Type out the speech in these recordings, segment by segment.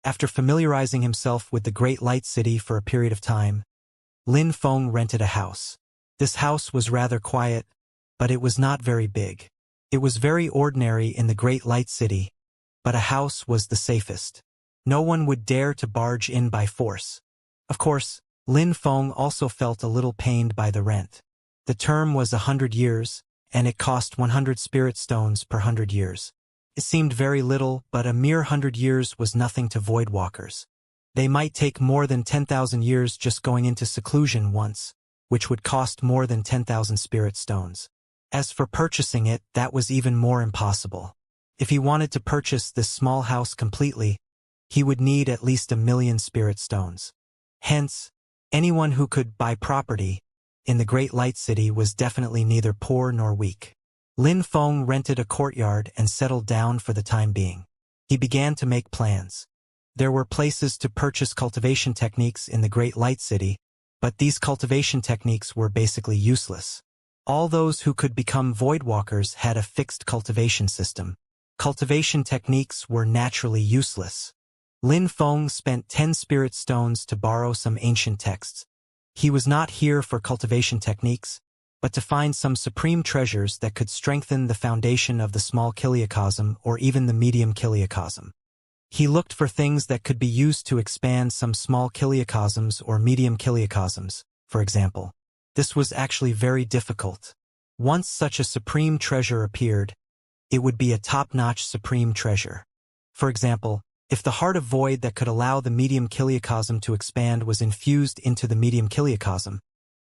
After familiarizing himself with the Great Light City for a period of time, Lin Feng rented a house. This house was rather quiet, but it was not very big. It was very ordinary in the Great Light City, but a house was the safest. No one would dare to barge in by force. Of course, Lin Feng also felt a little pained by the rent. The term was 100 years, and it cost 100 spirit stones per 100 years. It seemed very little, but a mere 100 years was nothing to voidwalkers. They might take more than 10,000 years just going into seclusion once, which would cost more than 10,000 spirit stones. As for purchasing it, that was even more impossible. If he wanted to purchase this small house completely, he would need at least 1,000,000 spirit stones. Hence, anyone who could buy property in the Great Light City was definitely neither poor nor weak. Lin Feng rented a courtyard and settled down for the time being. He began to make plans. There were places to purchase cultivation techniques in the Great Light City, but these cultivation techniques were basically useless. All those who could become voidwalkers had a fixed cultivation system. Cultivation techniques were naturally useless. Lin Feng spent 10 spirit stones to borrow some ancient texts. He was not here for cultivation techniques, but to find some supreme treasures that could strengthen the foundation of the small kiliocosm or even the medium kiliocosm. He looked for things that could be used to expand some small kiliocosms or medium kiliocosms, for example. This was actually very difficult. Once such a supreme treasure appeared, it would be a top-notch supreme treasure. For example, if the heart of void that could allow the medium kiliocosm to expand was infused into the medium kiliocosm,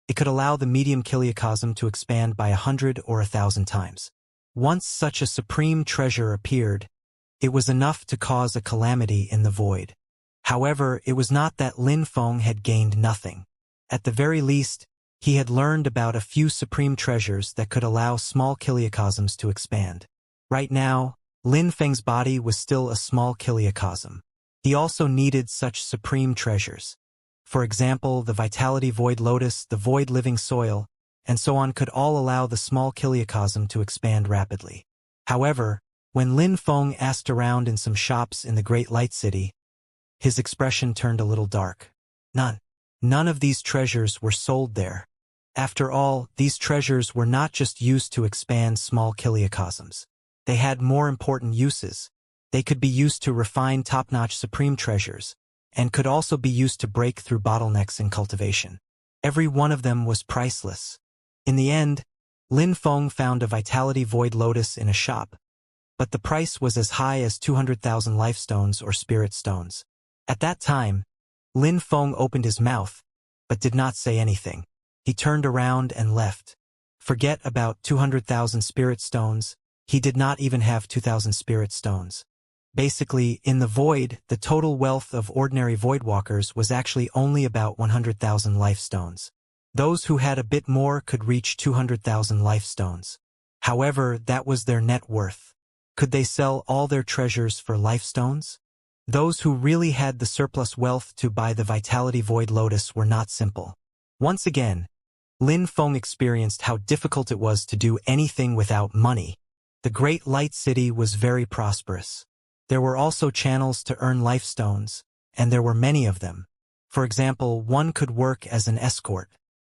it could allow the medium kiliocosm to expand by 100 or 1,000 times. Once such a supreme treasure appeared, it was enough to cause a calamity in the void. However, it was not that Lin Feng had gained nothing. At the very least, he had learned about a few supreme treasures that could allow small kiliocosms to expand. Right now, Lin Feng's body was still a small kiliocosm. He also needed such supreme treasures. For example, the Vitality Void Lotus, the Void Living Soil, and so on could all allow the small kiliocosm to expand rapidly. However, when Lin Feng asked around in some shops in the Great Light City, his expression turned a little dark. None of these treasures were sold there. After all, these treasures were not just used to expand small kiliocosms. They had more important uses. They could be used to refine top-notch supreme treasures, and could also be used to break through bottlenecks in cultivation. Every one of them was priceless. In the end, Lin Feng found a Vitality Void Lotus in a shop, but the price was as high as 200,000 life stones or spirit stones. At that time, Lin Feng opened his mouth, but did not say anything. He turned around and left. Forget about 200,000 spirit stones. He did not even have 2,000 spirit stones. Basically, in the void, the total wealth of ordinary voidwalkers was actually only about 100,000 life stones. Those who had a bit more could reach 200,000 life stones. However, that was their net worth. Could they sell all their treasures for life stones? Those who really had the surplus wealth to buy the Vitality Void Lotus were not simple. Once again, Lin Feng experienced how difficult it was to do anything without money. The Great Light City was very prosperous. There were also channels to earn life stones, and there were many of them. For example, one could work as an escort.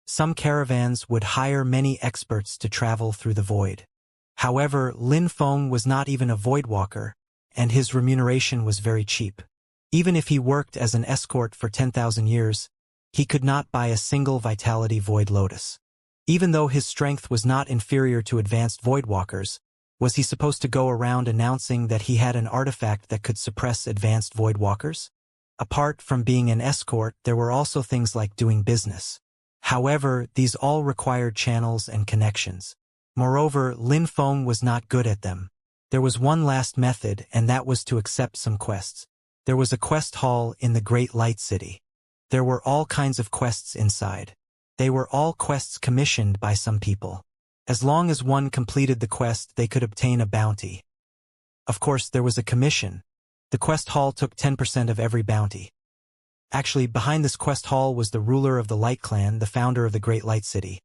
Some caravans would hire many experts to travel through the void. However, Lin Feng was not even a voidwalker, and his remuneration was very cheap. Even if he worked as an escort for 10,000 years, he could not buy a single Vitality Void Lotus. Even though his strength was not inferior to advanced voidwalkers, was he supposed to go around announcing that he had an artifact that could suppress advanced voidwalkers? Apart from being an escort, there were also things like doing business. However, these all required channels and connections. Moreover, Lin Feng was not good at them. There was one last method, and that was to accept some quests. There was a quest hall in the Great Light City. There were all kinds of quests inside. They were all quests commissioned by some people. As long as one completed the quest, they could obtain a bounty. Of course, there was a commission. The quest hall took 10% of every bounty. Actually, behind this quest hall was the ruler of the Light Clan, the founder of the Great Light City.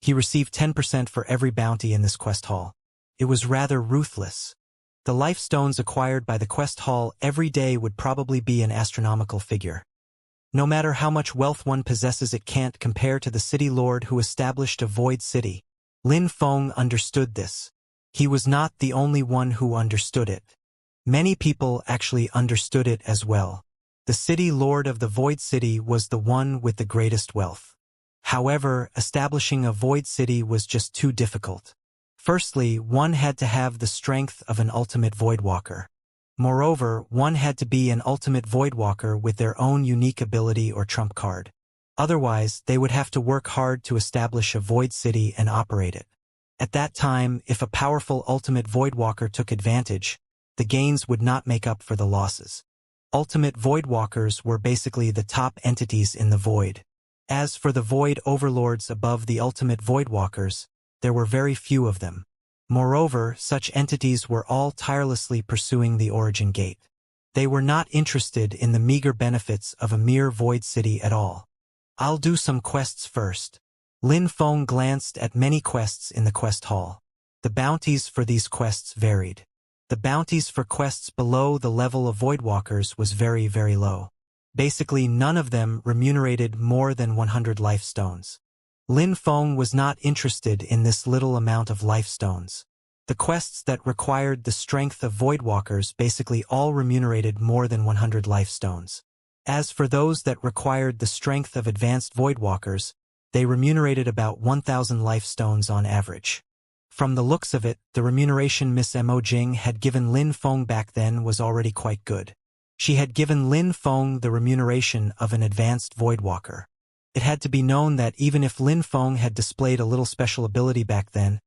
He received 10% for every bounty in this quest hall. It was rather ruthless. The life stones acquired by the quest hall every day would probably be an astronomical figure. No matter how much wealth one possesses, it can't compare to the city lord who established a void city. Lin Feng understood this. He was not the only one who understood it. Many people actually understood it as well. The city lord of the void city was the one with the greatest wealth. However, establishing a void city was just too difficult. Firstly, one had to have the strength of an ultimate voidwalker. Moreover, one had to be an ultimate voidwalker with their own unique ability or trump card. Otherwise, they would have to work hard to establish a void city and operate it. At that time, if a powerful ultimate voidwalker took advantage, the gains would not make up for the losses. Ultimate voidwalkers were basically the top entities in the void. As for the void overlords above the ultimate voidwalkers, there were very few of them. Moreover, such entities were all tirelessly pursuing the origin gate. They were not interested in the meager benefits of a mere void city at all. I'll do some quests first. Lin Feng glanced at many quests in the quest hall. The bounties for these quests varied. The bounties for quests below the level of voidwalkers was very, very low. Basically, none of them remunerated more than 100 life stones. Lin Feng was not interested in this little amount of life stones. The quests that required the strength of voidwalkers basically all remunerated more than 100 life stones. As for those that required the strength of advanced voidwalkers, they remunerated about 1,000 life stones on average. From the looks of it, the remuneration Miss Mo Jing had given Lin Feng back then was already quite good. She had given Lin Feng the remuneration of an advanced voidwalker. It had to be known that even if Lin Feng had displayed a little special ability back then,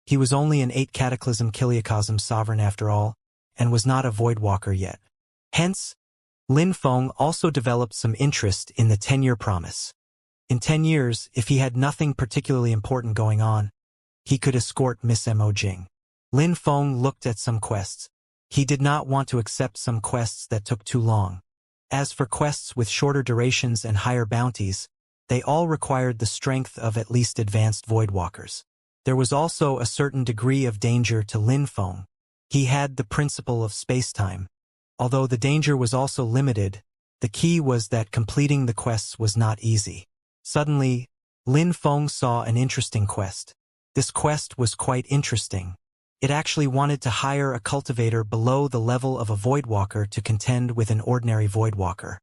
he was only an 8 Cataclysm Kiliacosm sovereign after all, and was not a voidwalker yet. Hence, Lin Feng also developed some interest in the 10-year promise. In 10 years, if he had nothing particularly important going on, he could escort Miss Mo Jing. Lin Feng looked at some quests. He did not want to accept some quests that took too long. As for quests with shorter durations and higher bounties, they all required the strength of at least advanced voidwalkers. There was also a certain degree of danger to Lin Feng. He had the principle of space-time. Although the danger was also limited, the key was that completing the quests was not easy. Suddenly, Lin Feng saw an interesting quest. This quest was quite interesting. It actually wanted to hire a cultivator below the level of a voidwalker to contend with an ordinary voidwalker.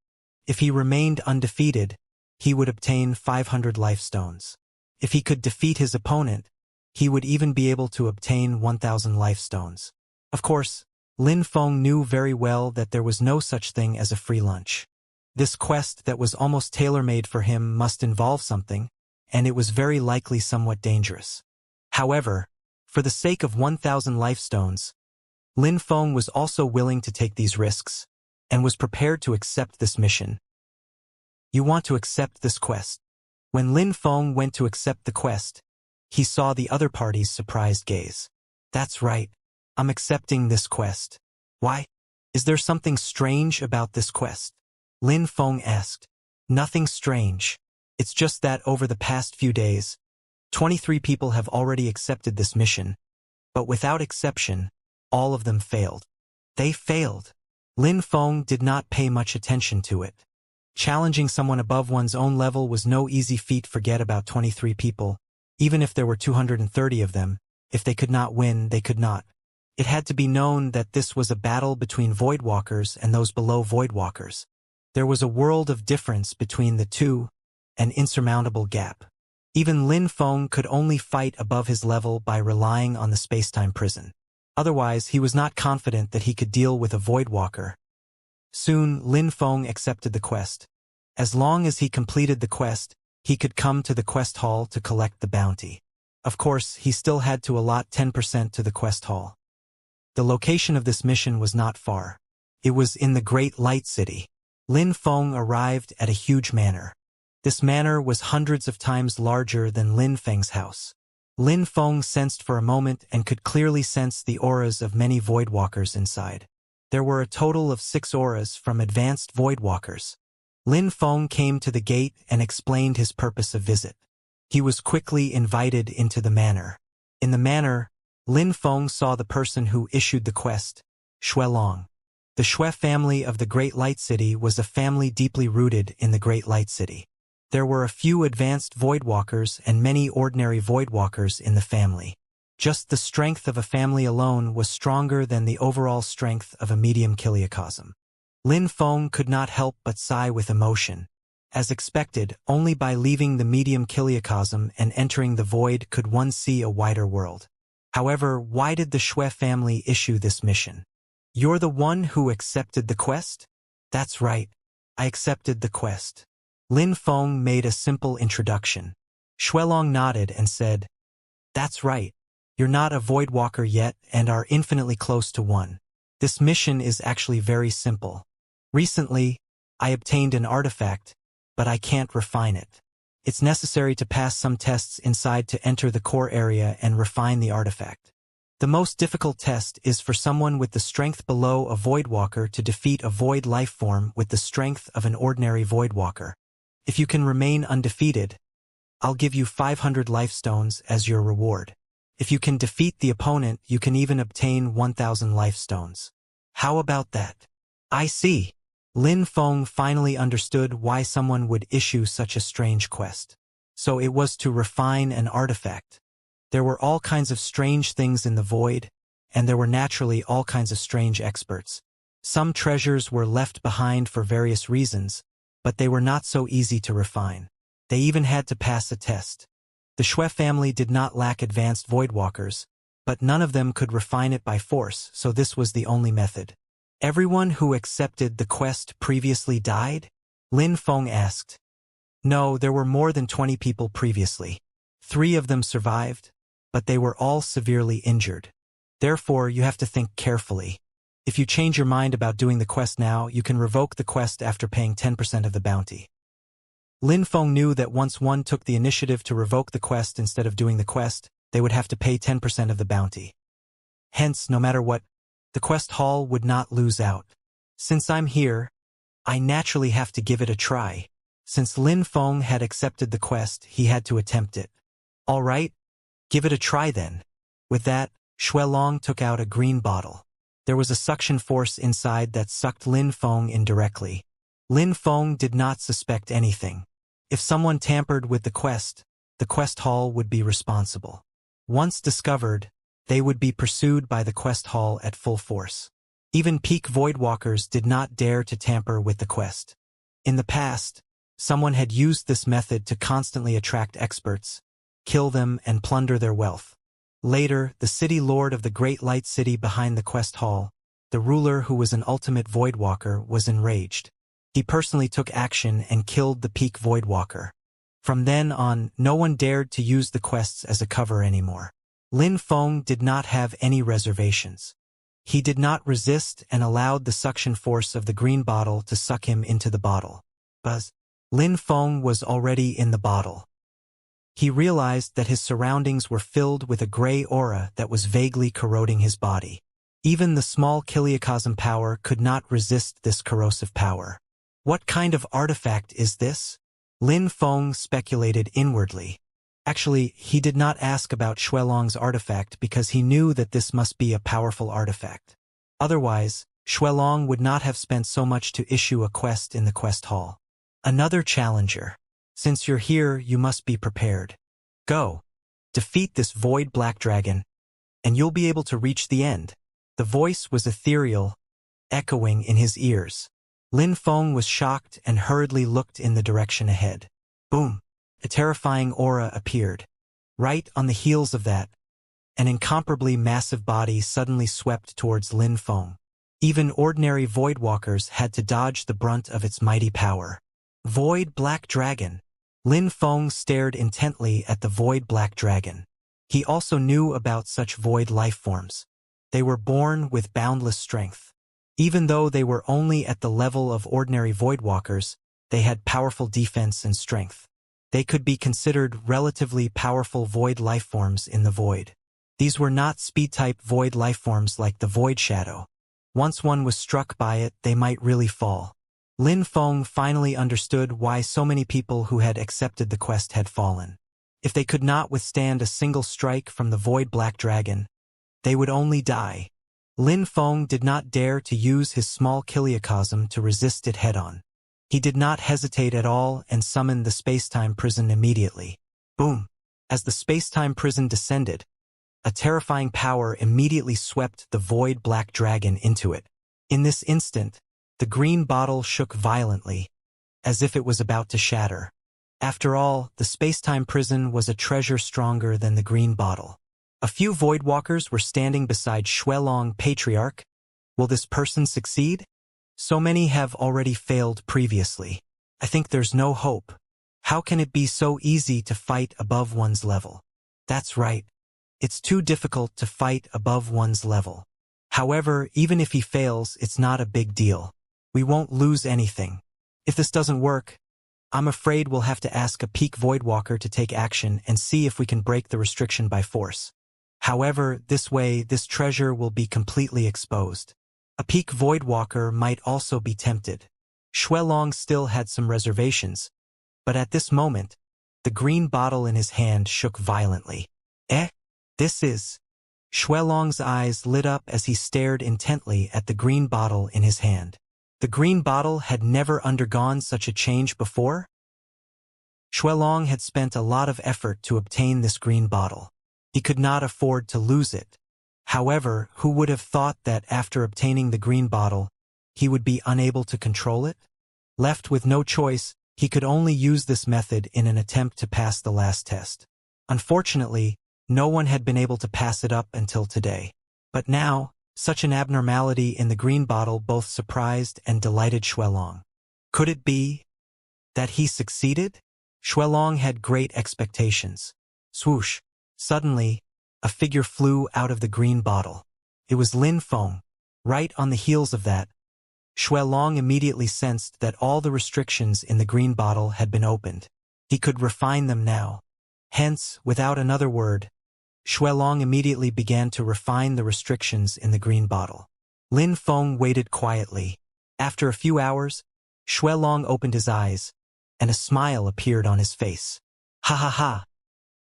If he remained undefeated, he would obtain 500 life stones. If he could defeat his opponent, he would even be able to obtain 1,000 life stones. Of course, Lin Feng knew very well that there was no such thing as a free lunch. This quest that was almost tailor-made for him must involve something, and it was very likely somewhat dangerous. However, for the sake of 1,000 life stones, Lin Feng was also willing to take these risks, and was prepared to accept this mission. You want to accept this quest? When Lin Feng went to accept the quest, he saw the other party's surprised gaze. That's right. I'm accepting this quest. Why? Is there something strange about this quest? Lin Feng asked. Nothing strange. It's just that over the past few days, 23 people have already accepted this mission, but without exception, all of them failed. They failed. Lin Feng did not pay much attention to it. Challenging someone above one's own level was no easy feat. Forget about 23 people. Even if there were 230 of them, if they could not win, they could not. It had to be known that this was a battle between voidwalkers and those below voidwalkers. There was a world of difference between the two, an insurmountable gap. Even Lin Feng could only fight above his level by relying on the space-time prison. Otherwise, he was not confident that he could deal with a voidwalker. Soon, Lin Feng accepted the quest. As long as he completed the quest, he could come to the quest hall to collect the bounty. Of course, he still had to allot 10% to the quest hall. The location of this mission was not far. It was in the Great Light City. Lin Feng arrived at a huge manor. This manor was hundreds of times larger than Lin Feng's house. Lin Feng sensed for a moment and could clearly sense the auras of many voidwalkers inside. There were a total of 6 auras from advanced voidwalkers. Lin Feng came to the gate and explained his purpose of visit. He was quickly invited into the manor. In the manor, Lin Feng saw the person who issued the quest, Xuelong. The Xue family of the Great Light City was a family deeply rooted in the Great Light City. There were a few advanced Voidwalkers and many ordinary Voidwalkers in the family. Just the strength of a family alone was stronger than the overall strength of a medium kiliocosm. Lin Feng could not help but sigh with emotion. As expected, only by leaving the medium kiliocosm and entering the void could one see a wider world. However, why did the Xue family issue this mission? You're the one who accepted the quest? That's right. I accepted the quest. Lin Feng made a simple introduction. Xuelong nodded and said, That's right. You're not a Voidwalker yet and are infinitely close to one. This mission is actually very simple. Recently, I obtained an artifact, but I can't refine it. It's necessary to pass some tests inside to enter the core area and refine the artifact. The most difficult test is for someone with the strength below a Voidwalker to defeat a Void life form with the strength of an ordinary Voidwalker. If you can remain undefeated, I'll give you 500 life stones as your reward. If you can defeat the opponent, you can even obtain 1,000 life stones. How about that? I see. Lin Feng finally understood why someone would issue such a strange quest. So it was to refine an artifact. There were all kinds of strange things in the void, and there were naturally all kinds of strange experts. Some treasures were left behind for various reasons, but they were not so easy to refine. They even had to pass a test. The Xue family did not lack advanced Voidwalkers, but none of them could refine it by force, so this was the only method. Everyone who accepted the quest previously died? Lin Feng asked. No, there were more than 20 people previously. 3 of them survived, but they were all severely injured. Therefore, you have to think carefully. If you change your mind about doing the quest now, you can revoke the quest after paying 10% of the bounty. Lin Feng knew that once one took the initiative to revoke the quest instead of doing the quest, they would have to pay 10% of the bounty. Hence, no matter what, the quest hall would not lose out. Since I'm here, I naturally have to give it a try. Since Lin Feng had accepted the quest, he had to attempt it. All right, give it a try then. With that, Xuelong took out a green bottle. There was a suction force inside that sucked Lin Feng in directly. Lin Feng did not suspect anything. If someone tampered with the quest hall would be responsible. Once discovered, they would be pursued by the quest hall at full force. Even peak Voidwalkers did not dare to tamper with the quest. In the past, someone had used this method to constantly attract experts, kill them, and plunder their wealth. Later, the city lord of the Great Light City behind the quest hall, the ruler who was an ultimate Voidwalker, was enraged. He personally took action and killed the peak Voidwalker. From then on, no one dared to use the quests as a cover anymore. Lin Feng did not have any reservations. He did not resist and allowed the suction force of the green bottle to suck him into the bottle. But Lin Feng was already in the bottle. He realized that his surroundings were filled with a gray aura that was vaguely corroding his body. Even the small kiliocosm power could not resist this corrosive power. What kind of artifact is this? Lin Feng speculated inwardly. Actually, he did not ask about Xuelong's artifact because he knew that this must be a powerful artifact. Otherwise, Xuelong would not have spent so much to issue a quest in the quest hall. Another challenger. Since you're here, you must be prepared. Go. Defeat this void black dragon, and you'll be able to reach the end. The voice was ethereal, echoing in his ears. Lin Feng was shocked and hurriedly looked in the direction ahead. Boom! A terrifying aura appeared. Right on the heels of that, an incomparably massive body suddenly swept towards Lin Feng. Even ordinary Voidwalkers had to dodge the brunt of its mighty power. Void Black Dragon. Lin Feng stared intently at the Void Black Dragon. He also knew about such void life forms. They were born with boundless strength. Even though they were only at the level of ordinary Voidwalkers, they had powerful defense and strength. They could be considered relatively powerful void life forms in the void. These were not speed-type void life forms like the Void Shadow. Once one was struck by it, they might really fall. Lin Feng finally understood why so many people who had accepted the quest had fallen. If they could not withstand a single strike from the Void Black Dragon, They would only die. Lin Feng did not dare to use his small kiliocosm to resist it head-on. He did not hesitate at all and summoned the space-time prison immediately. Boom! As the space-time prison descended, a terrifying power immediately swept the void black dragon into it. In this instant, the green bottle shook violently, as if it was about to shatter. After all, the space-time prison was a treasure stronger than the green bottle. A few voidwalkers were standing beside Xuelong Patriarch. Will this person succeed? So many have already failed previously. I think there's no hope. How can it be so easy to fight above one's level? That's right. It's too difficult to fight above one's level. However, even if he fails, it's not a big deal. We won't lose anything. If this doesn't work, I'm afraid we'll have to ask a peak voidwalker to take action and see if we can break the restriction by force. However, this way, this treasure will be completely exposed. A peak voidwalker might also be tempted. Xuelong still had some reservations, but at this moment, the green bottle in his hand shook violently. This is... Xuelong's eyes lit up as he stared intently at the green bottle in his hand. The green bottle had never undergone such a change before. Xuelong had spent a lot of effort to obtain this green bottle. He could not afford to lose it. However, who would have thought that after obtaining the green bottle, he would be unable to control it? Left with no choice, he could only use this method in an attempt to pass the last test. Unfortunately, no one had been able to pass it up until today. But now, such an abnormality in the green bottle both surprised and delighted Xuelong. Could it be that he succeeded? Xuelong had great expectations. Swoosh! Suddenly, a figure flew out of the green bottle. It was Lin Feng. Right on the heels of that, Xuelong immediately sensed that all the restrictions in the green bottle had been opened. He could refine them now. Hence, without another word, Xuelong immediately began to refine the restrictions in the green bottle. Lin Feng waited quietly. After a few hours, Xuelong opened his eyes, and a smile appeared on his face. Ha ha ha!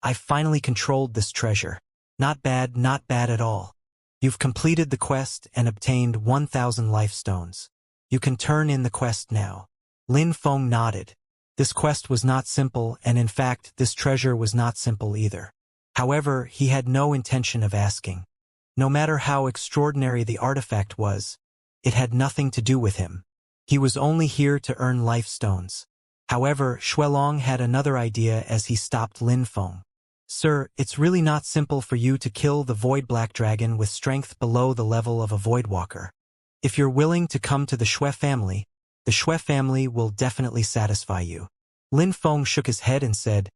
I finally controlled this treasure. Not bad at all. You've completed the quest and obtained 1,000 life stones. You can turn in the quest now. Lin Feng nodded. This quest was not simple, and in fact, this treasure was not simple either. However, he had no intention of asking. No matter how extraordinary the artifact was, it had nothing to do with him. He was only here to earn life stones. However, Xuelong had another idea as he stopped Lin Feng. Sir, it's really not simple for you to kill the void black dragon with strength below the level of a voidwalker. If you're willing to come to the Xue family, the Xue family will definitely satisfy you. Lin Feng shook his head and said,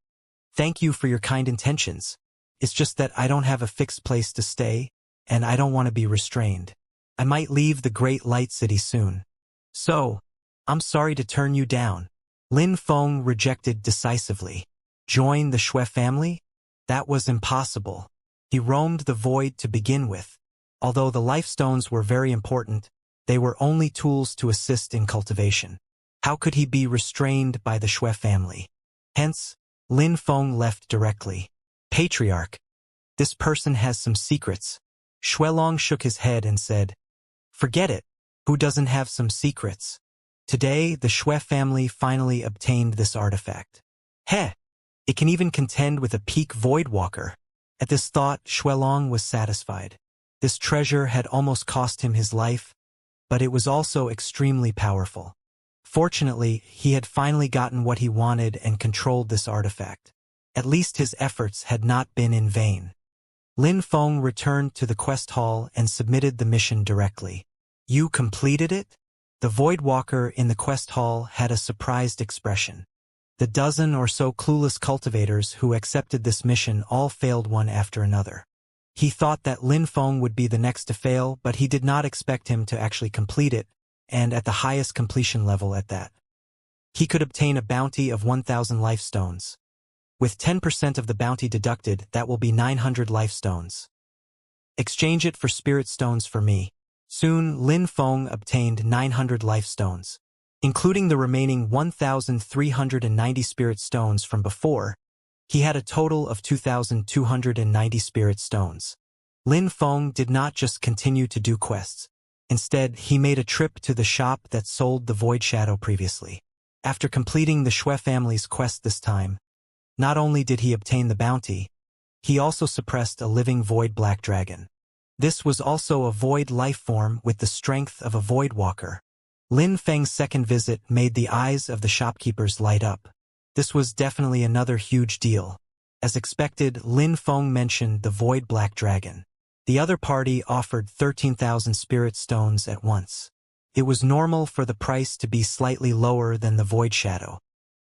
"Thank you for your kind intentions. It's just that I don't have a fixed place to stay, and I don't want to be restrained. I might leave the Great Light City soon. So, I'm sorry to turn you down." Lin Feng rejected decisively. Join the Xue family? That was impossible. He roamed the void to begin with. Although the life stones were very important, they were only tools to assist in cultivation. How could he be restrained by the Xue family? Hence, Lin Feng left directly. Patriarch. This person has some secrets. Xuelong shook his head and said, "Forget it. Who doesn't have some secrets?" Today, the Xue family finally obtained this artifact. It can even contend with a peak voidwalker. At this thought, Xuelong was satisfied. This treasure had almost cost him his life, but it was also extremely powerful. Fortunately, he had finally gotten what he wanted and controlled this artifact. At least his efforts had not been in vain. Lin Feng returned to the quest hall and submitted the mission directly. You completed it? The voidwalker in the quest hall had a surprised expression. The dozen or so clueless cultivators who accepted this mission all failed one after another. He thought that Lin Feng would be the next to fail, but he did not expect him to actually complete it, and at the highest completion level at that. He could obtain a bounty of 1,000 life stones. With 10% of the bounty deducted, that will be 900 life stones. Exchange it for spirit stones for me. Soon, Lin Feng obtained 900 life stones. Including the remaining 1,390 spirit stones from before, he had a total of 2,290 spirit stones. Lin Feng did not just continue to do quests. Instead, he made a trip to the shop that sold the Void Shadow previously. After completing the Shui family's quest this time, not only did he obtain the bounty, he also suppressed a living Void Black Dragon. This was also a Void life form with the strength of a Void Walker. Lin Feng's second visit made the eyes of the shopkeepers light up. This was definitely another huge deal. As expected, Lin Feng mentioned the Void Black Dragon. The other party offered 13,000 spirit stones at once. It was normal for the price to be slightly lower than the Void Shadow.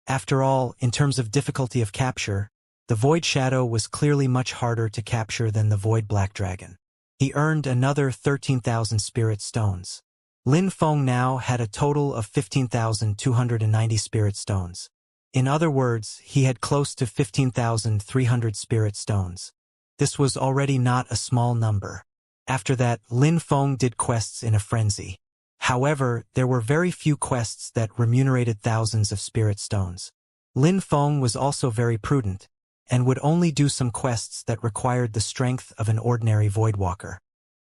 After all, in terms of difficulty of capture, the Void Shadow was clearly much harder to capture than the Void Black Dragon. He earned another 13,000 spirit stones. Lin Feng now had a total of 15,290 spirit stones. In other words, he had close to 15,300 spirit stones. This was already not a small number. After that, Lin Feng did quests in a frenzy. However, there were very few quests that remunerated thousands of spirit stones. Lin Feng was also very prudent, and would only do some quests that required the strength of an ordinary Voidwalker.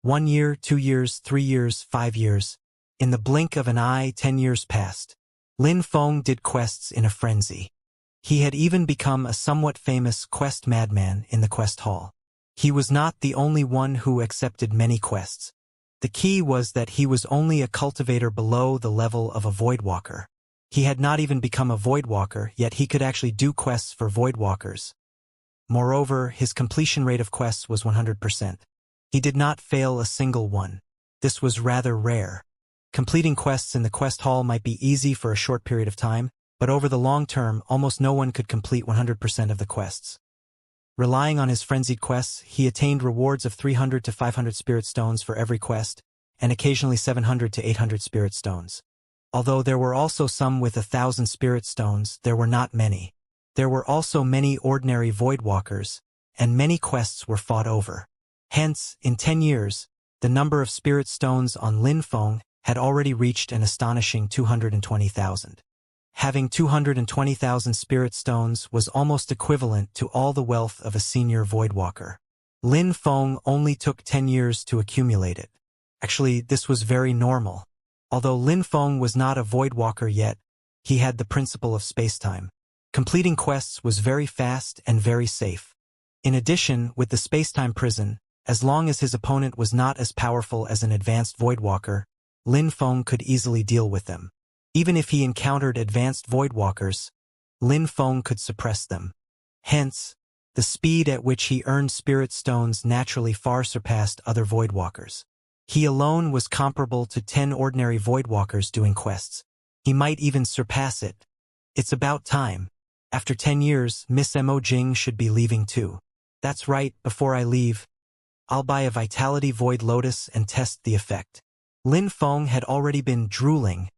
1 year, 2 years, 3 years, 5 years. In the blink of an eye, 10 years passed. Lin Feng did quests in a frenzy. He had even become a somewhat famous quest madman in the quest hall. He was not the only one who accepted many quests. The key was that he was only a cultivator below the level of a Voidwalker. He had not even become a Voidwalker, yet he could actually do quests for Voidwalkers. Moreover, his completion rate of quests was 100%. He did not fail a single one. This was rather rare. Completing quests in the quest hall might be easy for a short period of time, but over the long term, almost no one could complete 100% of the quests. Relying on his frenzied quests, he attained rewards of 300 to 500 spirit stones for every quest, and occasionally 700 to 800 spirit stones. Although there were also some with 1,000 spirit stones, there were not many. There were also many ordinary Voidwalkers, and many quests were fought over. Hence, in 10 years, the number of spirit stones on Lin Feng had already reached an astonishing 220,000. Having 220,000 spirit stones was almost equivalent to all the wealth of a senior Voidwalker. Lin Feng only took 10 years to accumulate it. Actually, this was very normal. Although Lin Feng was not a Voidwalker yet, he had the principle of spacetime. Completing quests was very fast and very safe. In addition, with the spacetime prison, as long as his opponent was not as powerful as an advanced Voidwalker, Lin Feng could easily deal with them. Even if he encountered advanced Voidwalkers, Lin Feng could suppress them. Hence, the speed at which he earned spirit stones naturally far surpassed other Voidwalkers. He alone was comparable to 10 ordinary Voidwalkers doing quests. He might even surpass it. It's about time. After 10 years, Miss Mo Jing should be leaving too. That's right, before I leave, I'll buy a Vitality Void Lotus and test the effect. Lin Feng had already been drooling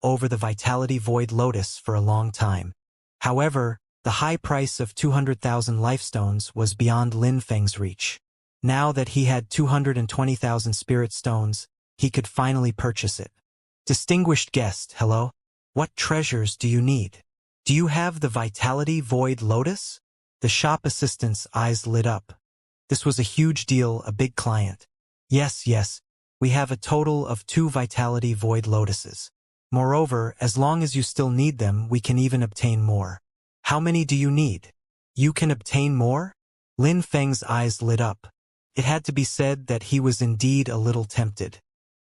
over the Vitality Void Lotus for a long time. However, the high price of 200,000 lifestones was beyond Lin Feng's reach. Now that he had 220,000 spirit stones, he could finally purchase it. Distinguished guest, hello? What treasures do you need? Do you have the Vitality Void Lotus? The shop assistant's eyes lit up. This was a huge deal, a big client. Yes, we have a total of 2 Vitality Void Lotuses. Moreover, as long as you still need them, we can even obtain more. How many do you need? You can obtain more? Lin Feng's eyes lit up. It had to be said that he was indeed a little tempted.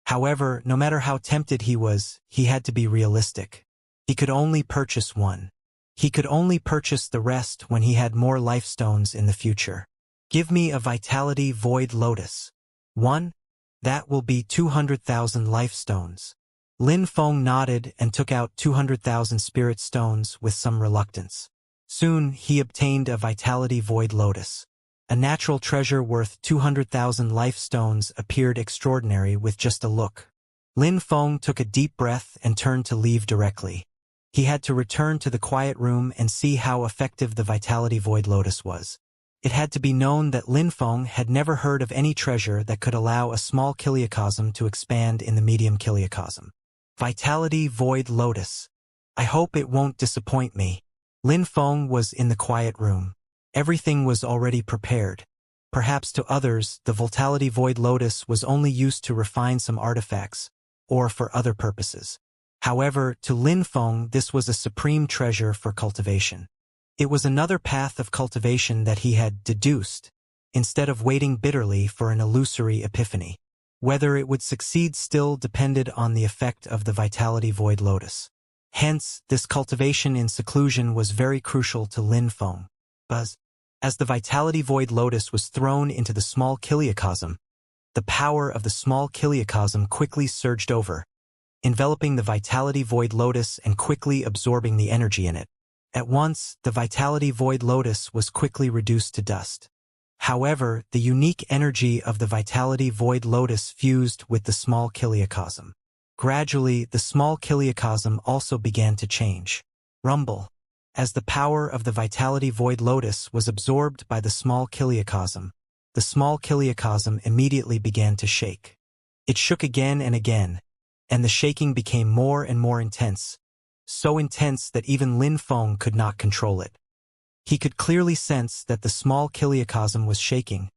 However, no matter how tempted he was, he had to be realistic. He could only purchase one. He could only purchase the rest when he had more lifestones in the future. Give me a Vitality Void Lotus. 1? That will be 200,000 lifestones. Lin Feng nodded and took out 200,000 spirit stones with some reluctance. Soon, he obtained a Vitality Void Lotus. A natural treasure worth 200,000 lifestones appeared extraordinary with just a look. Lin Feng took a deep breath and turned to leave directly. He had to return to the quiet room and see how effective the Vitality Void Lotus was. It had to be known that Lin Feng had never heard of any treasure that could allow a small kiliocosm to expand in the medium kiliocosm. Vitality Void Lotus. I hope it won't disappoint me. Lin Feng was in the quiet room. Everything was already prepared. Perhaps to others, the Vitality Void Lotus was only used to refine some artifacts, or for other purposes. However, to Lin Feng this was a supreme treasure for cultivation. It was another path of cultivation that he had deduced, instead of waiting bitterly for an illusory epiphany. Whether it would succeed still depended on the effect of the Vitality Void Lotus. Hence, this cultivation in seclusion was very crucial to Lin Feng. As the Vitality Void Lotus was thrown into the small kiliocosm, the power of the small kiliocosm quickly surged over, enveloping the Vitality Void Lotus and quickly absorbing the energy in it. At once, the Vitality Void Lotus was quickly reduced to dust. However, the unique energy of the Vitality Void Lotus fused with the small kiliocosm. Gradually, the small kiliocosm also began to change. Rumble. As the power of the Vitality Void Lotus was absorbed by the small kiliocosm immediately began to shake. It shook again, and the shaking became more and more intense, so intense that even Lin Feng could not control it. He could clearly sense that the small kiliocosm was shaking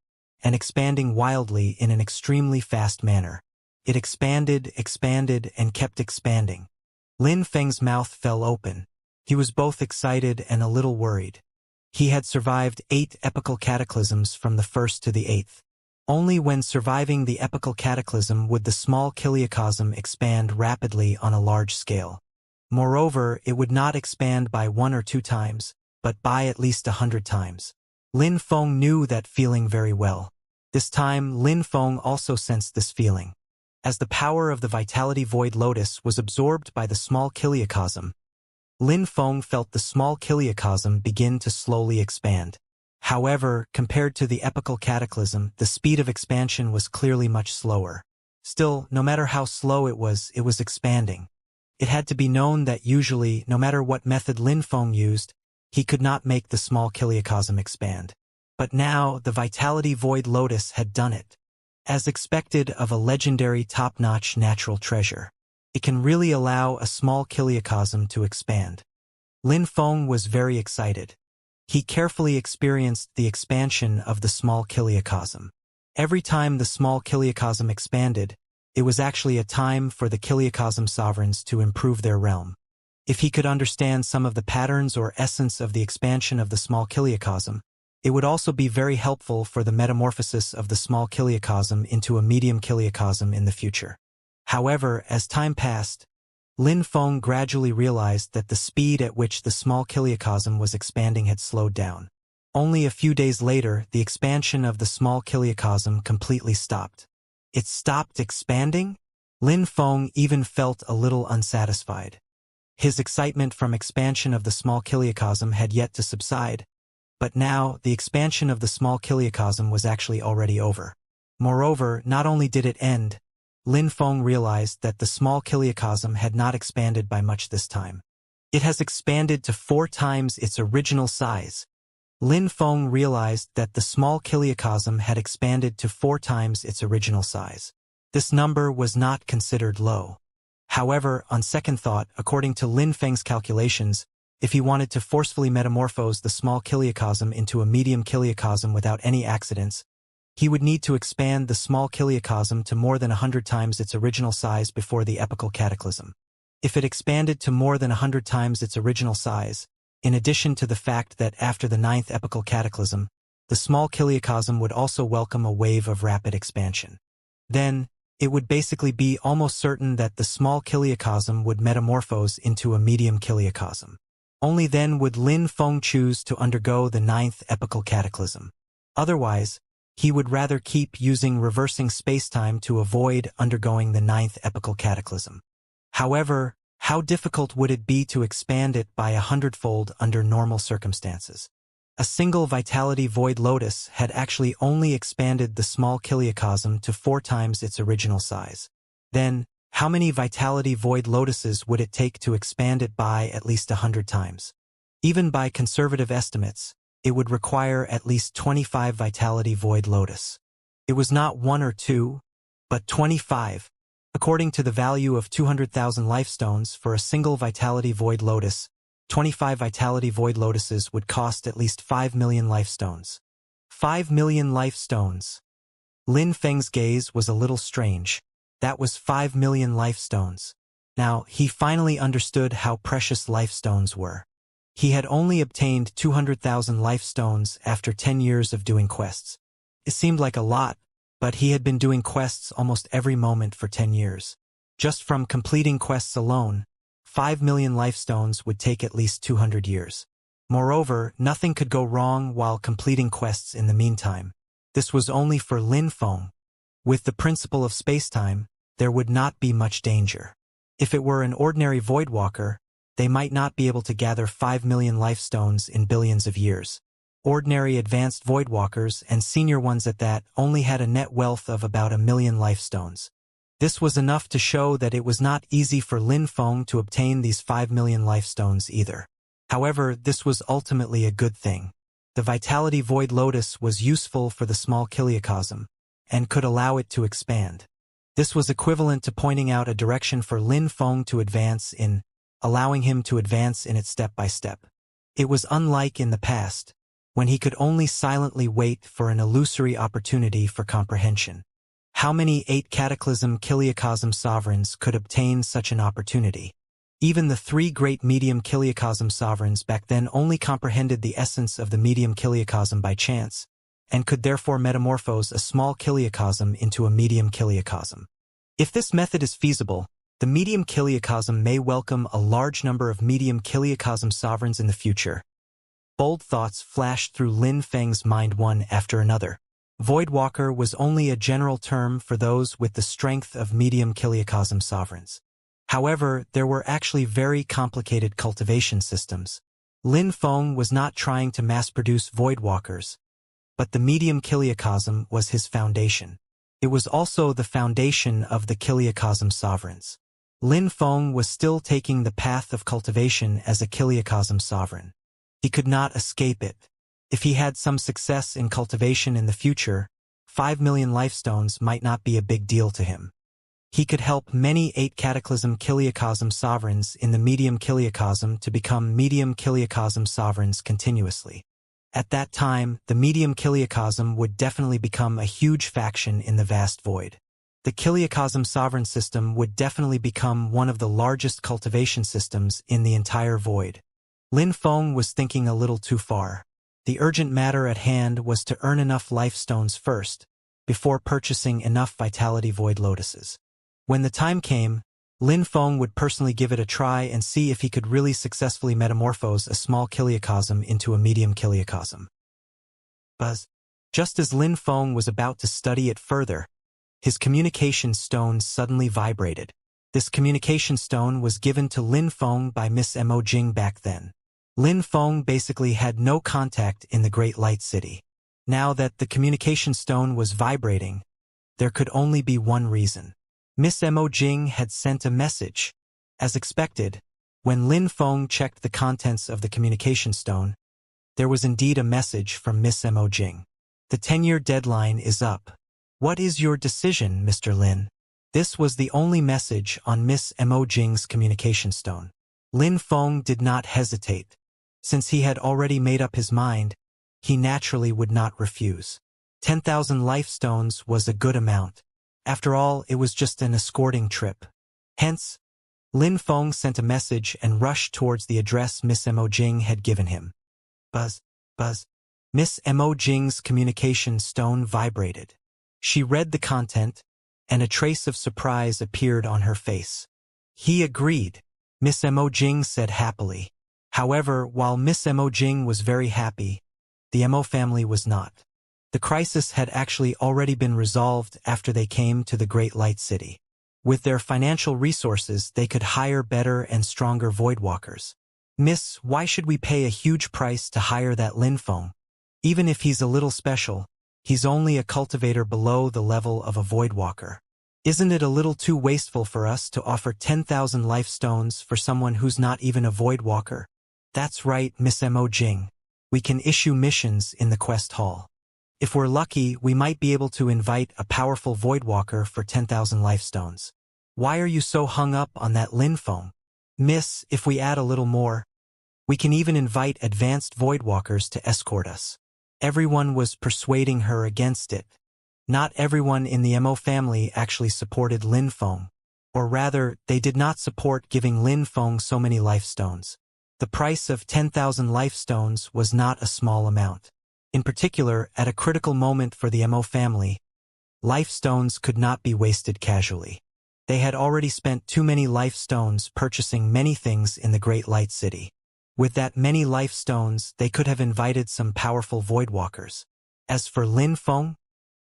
and expanding wildly in an extremely fast manner. It expanded, and kept expanding. Lin Feng's mouth fell open. He was both excited and a little worried. He had survived 8 epical cataclysms from the first to the 8th. Only when surviving the epical cataclysm would the small kiliocosm expand rapidly on a large scale. Moreover, it would not expand by 1 or 2 times, but by at least 100 times. Lin Feng knew that feeling very well. This time, Lin Feng also sensed this feeling. As the power of the Vitality Void Lotus was absorbed by the small kiliocosm, Lin Feng felt the small kiliocosm begin to slowly expand. However, compared to the epical cataclysm, the speed of expansion was clearly much slower. Still, no matter how slow it was expanding. It had to be known that usually, no matter what method Lin Feng used, he could not make the small kiliocosm expand. But now, the Vitality Void Lotus had done it. As expected of a legendary top-notch natural treasure, it can really allow a small kiliocosm to expand. Lin Feng was very excited. He carefully experienced the expansion of the small kiliocosm. Every time the small kiliocosm expanded, it was actually a time for the kiliocosm sovereigns to improve their realm. If he could understand some of the patterns or essence of the expansion of the small kiliocosm, it would also be very helpful for the metamorphosis of the small kiliocosm into a medium kiliocosm in the future. However, as time passed, Lin Feng gradually realized that the speed at which the small kiliocosm was expanding had slowed down. Only a few days later, the expansion of the small kiliocosm completely stopped. It stopped expanding? Lin Feng even felt a little unsatisfied. His excitement from expansion of the small kiliocosm had yet to subside, but now the expansion of the small kiliocosm was actually already over. Moreover, not only did it end, Lin Feng realized that the small kiliocosm had not expanded by much this time. It has expanded to 4 times its original size. Lin Feng realized that the small kiliocosm had expanded to 4 times its original size. This number was not considered low. However, on second thought, according to Lin Feng's calculations, if he wanted to forcefully metamorphose the small kiliocosm into a medium kiliocosm without any accidents, he would need to expand the small kiliocosm to more than 100 times its original size before the epical cataclysm. If it expanded to more than 100 times its original size, in addition to the fact that after the 9th epical cataclysm, the small kiliocosm would also welcome a wave of rapid expansion. Then, it would basically be almost certain that the small kiliocosm would metamorphose into a medium kiliocosm. Only then would Lin Feng choose to undergo the 9th epical cataclysm. Otherwise, he would rather keep using reversing spacetime to avoid undergoing the 9th epical cataclysm. However, how difficult would it be to expand it by 100-fold under normal circumstances? A single Vitality Void Lotus had actually only expanded the small kiliocosm to 4 times its original size. Then, how many Vitality Void Lotuses would it take to expand it by at least 100 times? Even by conservative estimates, it would require at least 25 Vitality Void Lotus. It was not 1 or 2, but 25. According to the value of 200,000 lifestones for a single Vitality Void Lotus, 25 Vitality Void Lotuses would cost at least 5 million lifestones. 5 million life stones. Lin Feng's gaze was a little strange. That was 5 million life stones. Now, he finally understood how precious life stones were. He had only obtained 200,000 life stones after 10 years of doing quests. It seemed like a lot, but he had been doing quests almost every moment for 10 years. Just from completing quests alone, 5 million life stones would take at least 200 years. Moreover, nothing could go wrong while completing quests in the meantime. This was only for Lin Feng. With the principle of spacetime, there would not be much danger. If it were an ordinary Voidwalker, they might not be able to gather 5 million life stones in billions of years. Ordinary advanced Voidwalkers, and senior ones at that, only had a net wealth of about 1 million life stones. This was enough to show that it was not easy for Lin Feng to obtain these 5 million life stones either. However, this was ultimately a good thing. The Vitality Void Lotus was useful for the small Kiliacosm, and could allow it to expand. This was equivalent to pointing out a direction for Lin Feng to advance in, allowing him to advance in it step by step. It was unlike in the past, when he could only silently wait for an illusory opportunity for comprehension. How many 8 Cataclysm Kiliacosm sovereigns could obtain such an opportunity? Even the 3 great medium Kiliacosm sovereigns back then only comprehended the essence of the medium Kiliacosm by chance, and could therefore metamorphose a small Kiliacosm into a medium Kiliacosm. If this method is feasible, the medium Kiliacosm may welcome a large number of medium Kiliacosm sovereigns in the future. Bold thoughts flashed through Lin Feng's mind one after another. Voidwalker was only a general term for those with the strength of medium Kiliacosm sovereigns. However, there were actually very complicated cultivation systems. Lin Feng was not trying to mass-produce Voidwalkers, but the medium Kiliacosm was his foundation. It was also the foundation of the Kiliacosm sovereigns. Lin Feng was still taking the path of cultivation as a Kiliacosm sovereign. He could not escape it. If he had some success in cultivation in the future, 5 million life stones might not be a big deal to him. He could help many 8 Cataclysm Kiliacosm sovereigns in the medium Kiliacosm to become medium Kiliacosm sovereigns continuously. At that time, the medium Kiliacosm would definitely become a huge faction in the vast void. The Kiliacosm sovereign system would definitely become one of the largest cultivation systems in the entire void. Lin Feng was thinking a little too far. The urgent matter at hand was to earn enough life stones first, before purchasing enough Vitality Void Lotuses. When the time came, Lin Feng would personally give it a try and see if he could really successfully metamorphose a small Kiliacosm into a medium Kiliacosm. Buzz. Just as Lin Feng was about to study it further, his communication stone suddenly vibrated. This communication stone was given to Lin Feng by Miss Mo Jing back then. Lin Feng basically had no contact in the Great Light City. Now that the communication stone was vibrating, there could only be one reason. Miss Mo Jing had sent a message. As expected, when Lin Feng checked the contents of the communication stone, there was indeed a message from Miss Mo Jing. The 10-year deadline is up. What is your decision, Mr. Lin? This was the only message on Miss Mo Jing's communication stone. Lin Feng did not hesitate. Since he had already made up his mind, he naturally would not refuse. 10,000 life stones was a good amount. After all, it was just an escorting trip. Hence, Lin Feng sent a message and rushed towards the address Miss Mo Jing had given him. Buzz, buzz. Miss Mo Jing's communication stone vibrated. She read the content, and a trace of surprise appeared on her face. He agreed, Miss Mo Jing said happily. However, while Miss Mo Jing was very happy, the Mo family was not. The crisis had actually already been resolved after they came to the Great Light City. With their financial resources, they could hire better and stronger Voidwalkers. Miss, why should we pay a huge price to hire that Lin Feng? Even if he's a little special, he's only a cultivator below the level of a Voidwalker. Isn't it a little too wasteful for us to offer 10,000 life stones for someone who's not even a Voidwalker? That's right, Miss Mo Jing. We can issue missions in the quest hall. If we're lucky, we might be able to invite a powerful Voidwalker for 10,000 life stones. Why are you so hung up on that Lin Feng? Miss, if we add a little more, we can even invite advanced Voidwalkers to escort us. Everyone was persuading her against it. Not everyone in the Mo family actually supported Lin Feng. Or rather, they did not support giving Lin Feng so many life stones. The price of 10,000 life stones was not a small amount. In particular, at a critical moment for the Mo family, life stones could not be wasted casually. They had already spent too many life stones purchasing many things in the Great Light City. With that many life stones, they could have invited some powerful Voidwalkers. As for Lin Feng,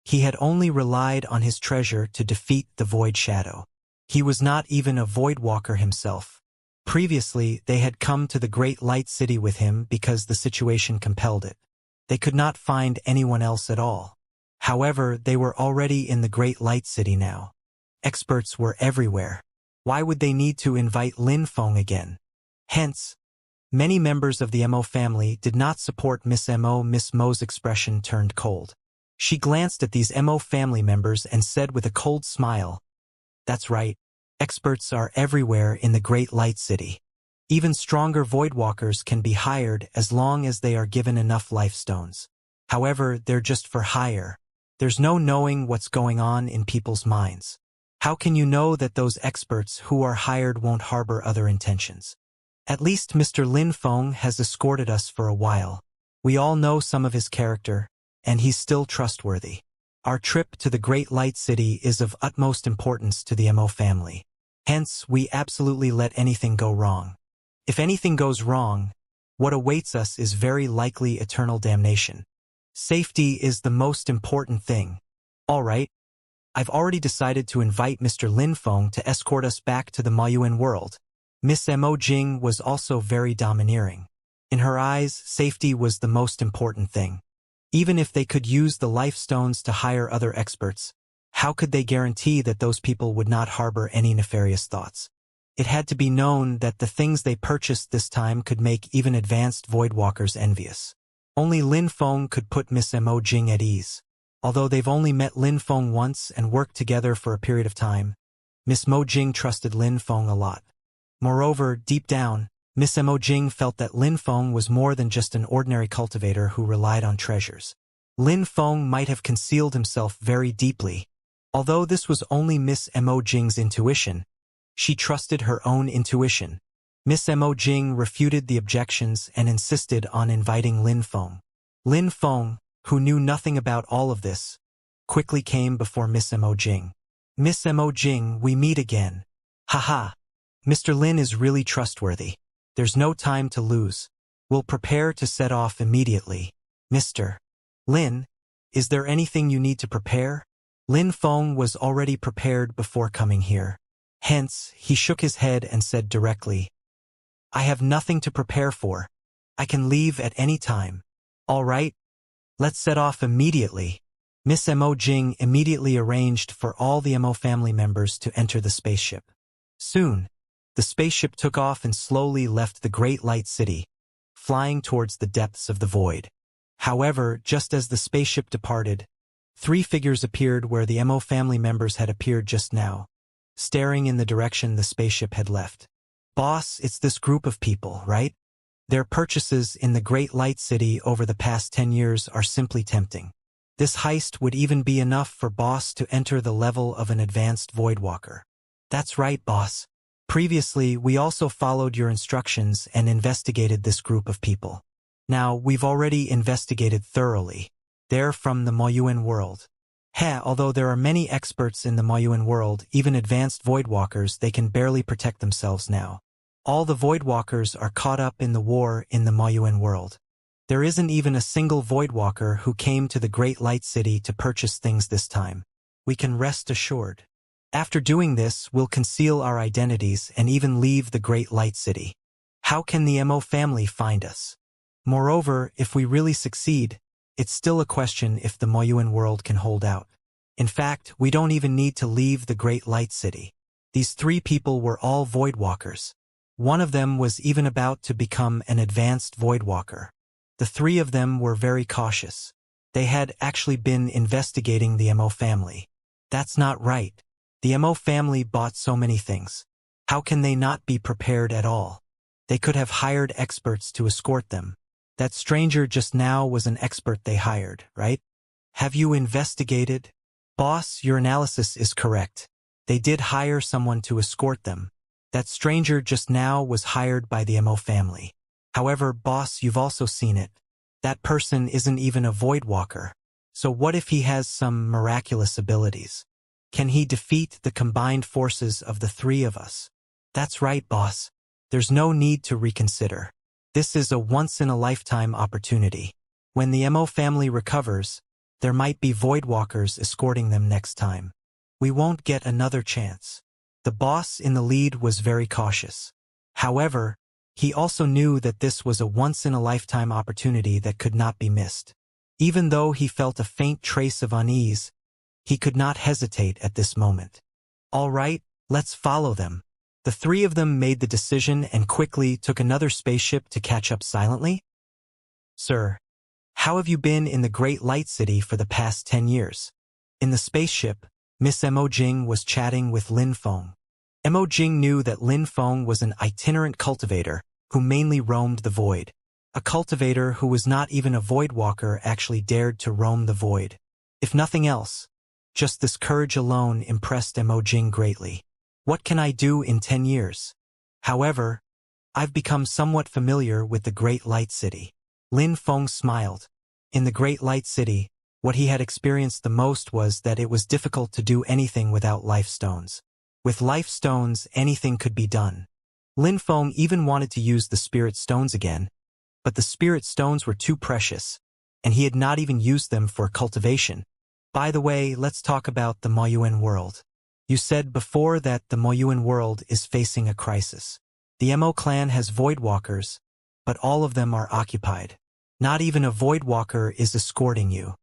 he had only relied on his treasure to defeat the Void Shadow. He was not even a Voidwalker himself. Previously, they had come to the Great Light City with him because the situation compelled it. They could not find anyone else at all. However, they were already in the Great Light City now. Experts were everywhere. Why would they need to invite Lin Feng again? Hence, many members of the Mo family did not support Miss Mo. Miss Mo's expression turned cold. She glanced at these Mo family members and said with a cold smile, "That's right. Experts are everywhere in the Great Light City. Even stronger Voidwalkers can be hired as long as they are given enough life stones. However, they're just for hire. There's no knowing what's going on in people's minds. How can you know that those experts who are hired won't harbor other intentions? At least Mr. Lin Feng has escorted us for a while. We all know some of his character, and he's still trustworthy. Our trip to the Great Light City is of utmost importance to the Mo family. Hence, we absolutely let anything go wrong. If anything goes wrong, what awaits us is very likely eternal damnation. Safety is the most important thing. All right. I've already decided to invite Mr. Lin Feng to escort us back to the Mayuan world." Miss Mo Jing was also very domineering. In her eyes, safety was the most important thing. Even if they could use the life stones to hire other experts, how could they guarantee that those people would not harbor any nefarious thoughts? It had to be known that the things they purchased this time could make even advanced Voidwalkers envious. Only Lin Feng could put Miss Mo Jing at ease. Although they've only met Lin Feng once and worked together for a period of time, Miss Mo Jing trusted Lin Feng a lot. Moreover, deep down, Miss Mo Jing felt that Lin Feng was more than just an ordinary cultivator who relied on treasures. Lin Feng might have concealed himself very deeply. Although this was only Miss Mo Jing's intuition, she trusted her own intuition. Miss Mo Jing refuted the objections and insisted on inviting Lin Feng. Lin Feng, who knew nothing about all of this, quickly came before Miss Mo Jing. "Miss Mo Jing, we meet again. Haha. Mr. Lin is really trustworthy. There's no time to lose. We'll prepare to set off immediately. Mr. Lin, is there anything you need to prepare?" Lin Feng was already prepared before coming here. Hence, he shook his head and said directly, "I have nothing to prepare for. I can leave at any time." "All right. Let's set off immediately." Miss Mo Jing immediately arranged for all the Mo family members to enter the spaceship. Soon, the spaceship took off and slowly left the Great Light City, flying towards the depths of the void. However, just as the spaceship departed, three figures appeared where the Mo family members had appeared just now, staring in the direction the spaceship had left. "Boss, it's this group of people, right? Their purchases in the Great Light City over the past 10 years are simply tempting. This heist would even be enough for Boss to enter the level of an advanced Voidwalker." "That's right, Boss. Previously, we also followed your instructions and investigated this group of people. Now, we've already investigated thoroughly. They're from the Mayuan world. Although there are many experts in the Mayuan world, even advanced Voidwalkers, they can barely protect themselves now. All the Voidwalkers are caught up in the war in the Mayuan world. There isn't even a single Voidwalker who came to the Great Light City to purchase things this time. We can rest assured. After doing this, we'll conceal our identities and even leave the Great Light City. How can the Mo family find us? Moreover, if we really succeed, it's still a question if the Mayuan world can hold out. In fact, we don't even need to leave the Great Light City. These three people were all Voidwalkers. One of them was even about to become an advanced Voidwalker. The three of them were very cautious. They had actually been investigating the Mo family. That's not right. The Mo family bought so many things. How can they not be prepared at all? They could have hired experts to escort them. That stranger just now was an expert they hired, right? Have you investigated? Boss, your analysis is correct. They did hire someone to escort them. That stranger just now was hired by the MO family. However, boss, you've also seen it. That person isn't even a Voidwalker. So what if he has some miraculous abilities? Can he defeat the combined forces of the three of us? That's right, boss. There's no need to reconsider. This is a once-in-a-lifetime opportunity. When the MO family recovers, there might be Voidwalkers escorting them next time. We won't get another chance. The boss in the lead was very cautious. However, he also knew that this was a once-in-a-lifetime opportunity that could not be missed. Even though he felt a faint trace of unease, he could not hesitate at this moment. All right, let's follow them. The three of them made the decision and quickly took another spaceship to catch up silently. Sir, how have you been in the Great Light City for the past 10 years? In the spaceship, Miss Mo Jing was chatting with Lin Feng. Mo Jing knew that Lin Feng was an itinerant cultivator who mainly roamed the void. A cultivator who was not even a Voidwalker actually dared to roam the void. If nothing else, just this courage alone impressed Mo Jing greatly. What can I do in 10 years? However, I've become somewhat familiar with the Great Light City. Lin Feng smiled. In the Great Light City, what he had experienced the most was that it was difficult to do anything without life stones. With life stones, anything could be done. Lin Feng even wanted to use the spirit stones again, but the spirit stones were too precious, and he had not even used them for cultivation. By the way, let's talk about the Moyuan world. You said before that the Moyuan world is facing a crisis. The Mo clan has Voidwalkers, but all of them are occupied. Not even a Voidwalker is escorting you.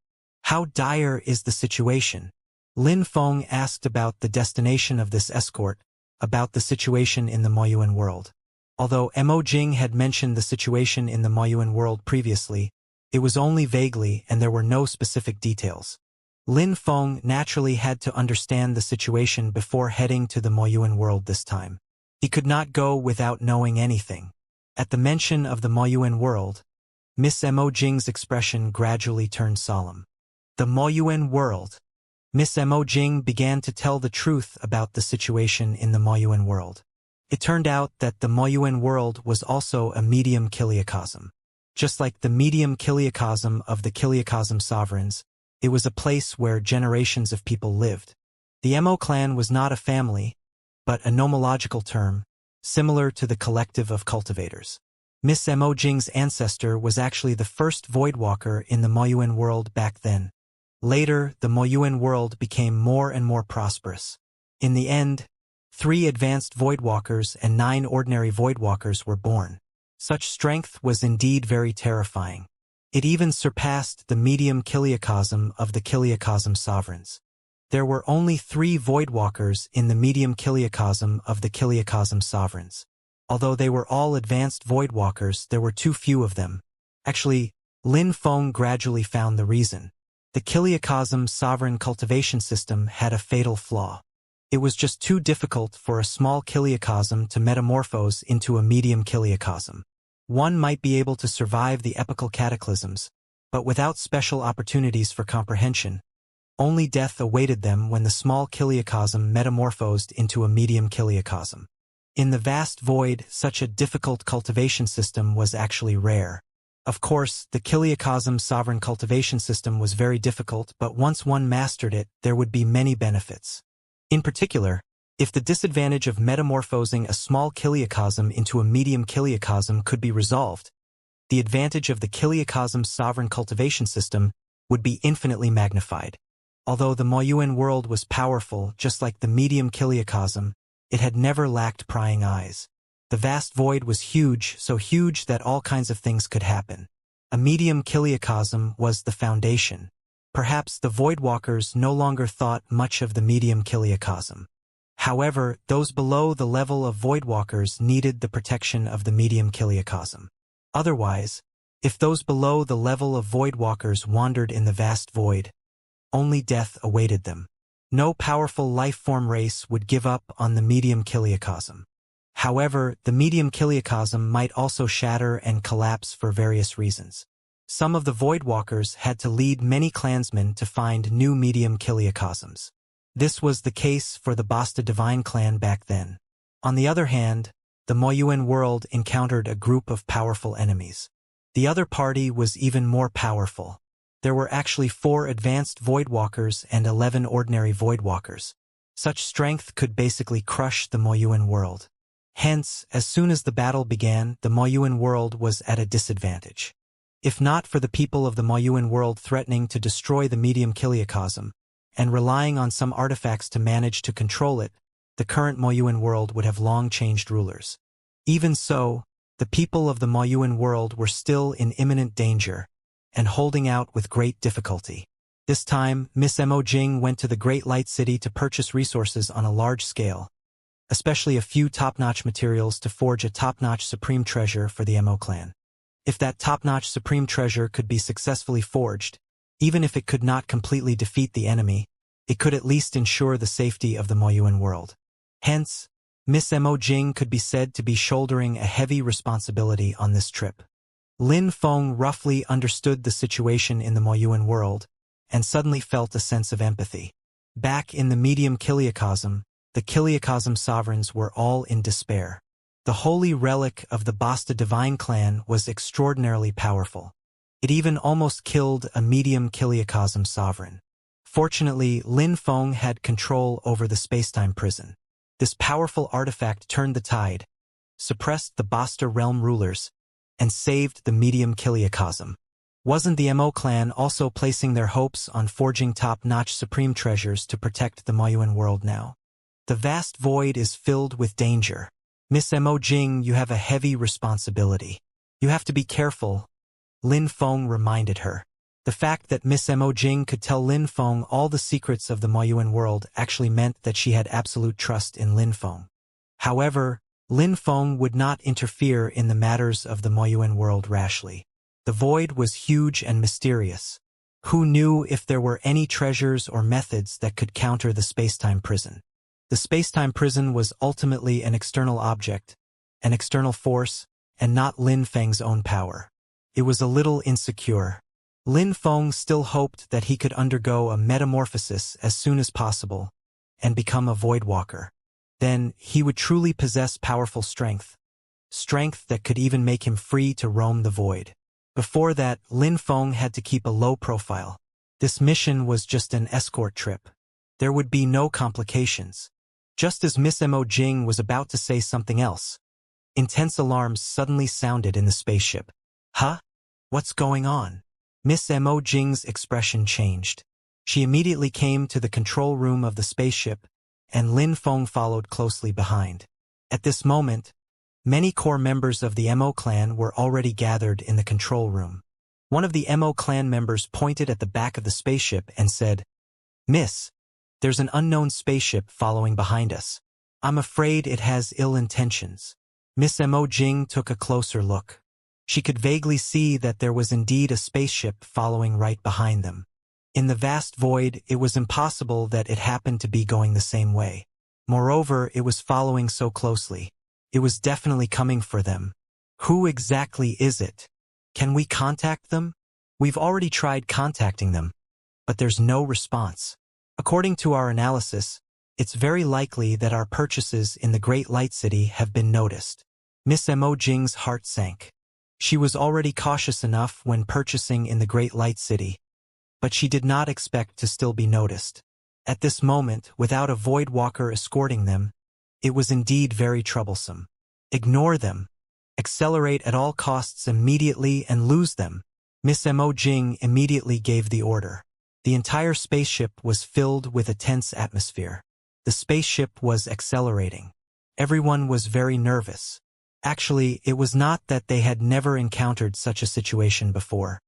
How dire is the situation? Lin Feng asked about the destination of this escort, about the situation in the Moyuan world. Although Mo Jing had mentioned the situation in the Moyuan world previously, it was only vaguely and there were no specific details. Lin Feng naturally had to understand the situation before heading to the Moyuan world this time. He could not go without knowing anything. At the mention of the Moyuan world, Miss Mo Jing's expression gradually turned solemn. The Moyuan world. Miss Mo Jing began to tell the truth about the situation in the Moyuan world. It turned out that the Moyuan world was also a medium kiliacosm. Just like the medium kiliacosm of the kiliacosm sovereigns, it was a place where generations of people lived. The Mo clan was not a family, but a nomological term, similar to the collective of cultivators. Miss Mo Jing's ancestor was actually the first Voidwalker in the Moyuan world back then. Later, the Moyuan world became more and more prosperous. In the end, 3 advanced Voidwalkers and 9 ordinary Voidwalkers were born. Such strength was indeed very terrifying. It even surpassed the medium kiliacosm of the kiliacosm sovereigns. There were only 3 Voidwalkers in the medium kiliacosm of the kiliacosm sovereigns. Although they were all advanced Voidwalkers, there were too few of them. Actually, Lin Feng gradually found the reason. The kiliacosm sovereign cultivation system had a fatal flaw. It was just too difficult for a small kiliacosm to metamorphose into a medium kiliacosm. One might be able to survive the epical cataclysms, but without special opportunities for comprehension. Only death awaited them when the small kiliacosm metamorphosed into a medium kiliacosm. In the vast void, such a difficult cultivation system was actually rare. Of course, the kiliacosm sovereign cultivation system was very difficult, but once one mastered it, there would be many benefits. In particular, if the disadvantage of metamorphosing a small kiliacosm into a medium kiliacosm could be resolved, the advantage of the kiliacosm sovereign cultivation system would be infinitely magnified. Although the Moyuan world was powerful, just like the medium kiliacosm, it had never lacked prying eyes. The vast void was huge, so huge that all kinds of things could happen. A medium kiliacosm was the foundation. Perhaps the Voidwalkers no longer thought much of the medium kiliacosm. However, those below the level of Voidwalkers needed the protection of the medium kiliacosm. Otherwise, if those below the level of Voidwalkers wandered in the vast void, only death awaited them. No powerful life-form race would give up on the medium kiliacosm. However, the medium kiliocosm might also shatter and collapse for various reasons. Some of the Voidwalkers had to lead many clansmen to find new medium kiliocosms. This was the case for the Basta Divine clan back then. On the other hand, the Moyuan world encountered a group of powerful enemies. The other party was even more powerful. There were actually 4 advanced Voidwalkers and 11 ordinary Voidwalkers. Such strength could basically crush the Moyuan world. Hence, as soon as the battle began, the Moyuan world was at a disadvantage. If not for the people of the Moyuan world threatening to destroy the medium kiliocosm, and relying on some artifacts to manage to control it, the current Moyuan world would have long changed rulers. Even so, the people of the Moyuan world were still in imminent danger, and holding out with great difficulty. This time, Miss Mo Jing went to the Great Light City to purchase resources on a large scale, especially a few top-notch materials to forge a top-notch supreme treasure for the Mo clan. If that top-notch supreme treasure could be successfully forged, even if it could not completely defeat the enemy, it could at least ensure the safety of the Moyuan world. Hence, Miss Mo Jing could be said to be shouldering a heavy responsibility on this trip. Lin Feng roughly understood the situation in the Moyuan world, and suddenly felt a sense of empathy. Back in the medium kiliocosm, the kiliocosm sovereigns were all in despair. The holy relic of the Basta Divine clan was extraordinarily powerful. It even almost killed a medium kiliocosm sovereign. Fortunately, Lin Feng had control over the spacetime prison. This powerful artifact turned the tide, suppressed the Basta realm rulers, and saved the medium kiliocosm. Wasn't the Mo clan also placing their hopes on forging top-notch supreme treasures to protect the Moyuan world now? The vast void is filled with danger. Miss Mo Jing, you have a heavy responsibility. You have to be careful, Lin Feng reminded her. The fact that Miss Mo Jing could tell Lin Feng all the secrets of the Moyuan world actually meant that she had absolute trust in Lin Feng. However, Lin Feng would not interfere in the matters of the Moyuan world rashly. The void was huge and mysterious. Who knew if there were any treasures or methods that could counter the spacetime prison? The spacetime prison was ultimately an external object, an external force, and not Lin Feng's own power. It was a little insecure. Lin Feng still hoped that he could undergo a metamorphosis as soon as possible and become a Voidwalker. Then he would truly possess powerful strength that could even make him free to roam the void. Before that, Lin Feng had to keep a low profile. This mission was just an escort trip. There would be no complications. Just as Miss Mo Jing was about to say something else, intense alarms suddenly sounded in the spaceship. Huh? What's going on? Miss Mo Jing's expression changed. She immediately came to the control room of the spaceship, and Lin Feng followed closely behind. At this moment, many core members of the Mo clan were already gathered in the control room. One of the Mo clan members pointed at the back of the spaceship and said, "Miss, there's an unknown spaceship following behind us. I'm afraid it has ill intentions." Miss Mo Jing took a closer look. She could vaguely see that there was indeed a spaceship following right behind them. In the vast void, it was impossible that it happened to be going the same way. Moreover, it was following so closely. It was definitely coming for them. Who exactly is it? Can we contact them? We've already tried contacting them, but there's no response. According to our analysis, it's very likely that our purchases in the Great Light City have been noticed. Miss Mo Jing's heart sank. She was already cautious enough when purchasing in the Great Light City, but she did not expect to still be noticed. At this moment, without a Voidwalker escorting them, it was indeed very troublesome. Ignore them. Accelerate at all costs immediately and lose them. Miss Mo Jing immediately gave the order. The entire spaceship was filled with a tense atmosphere. The spaceship was accelerating. Everyone was very nervous. Actually, it was not that they had never encountered such a situation before.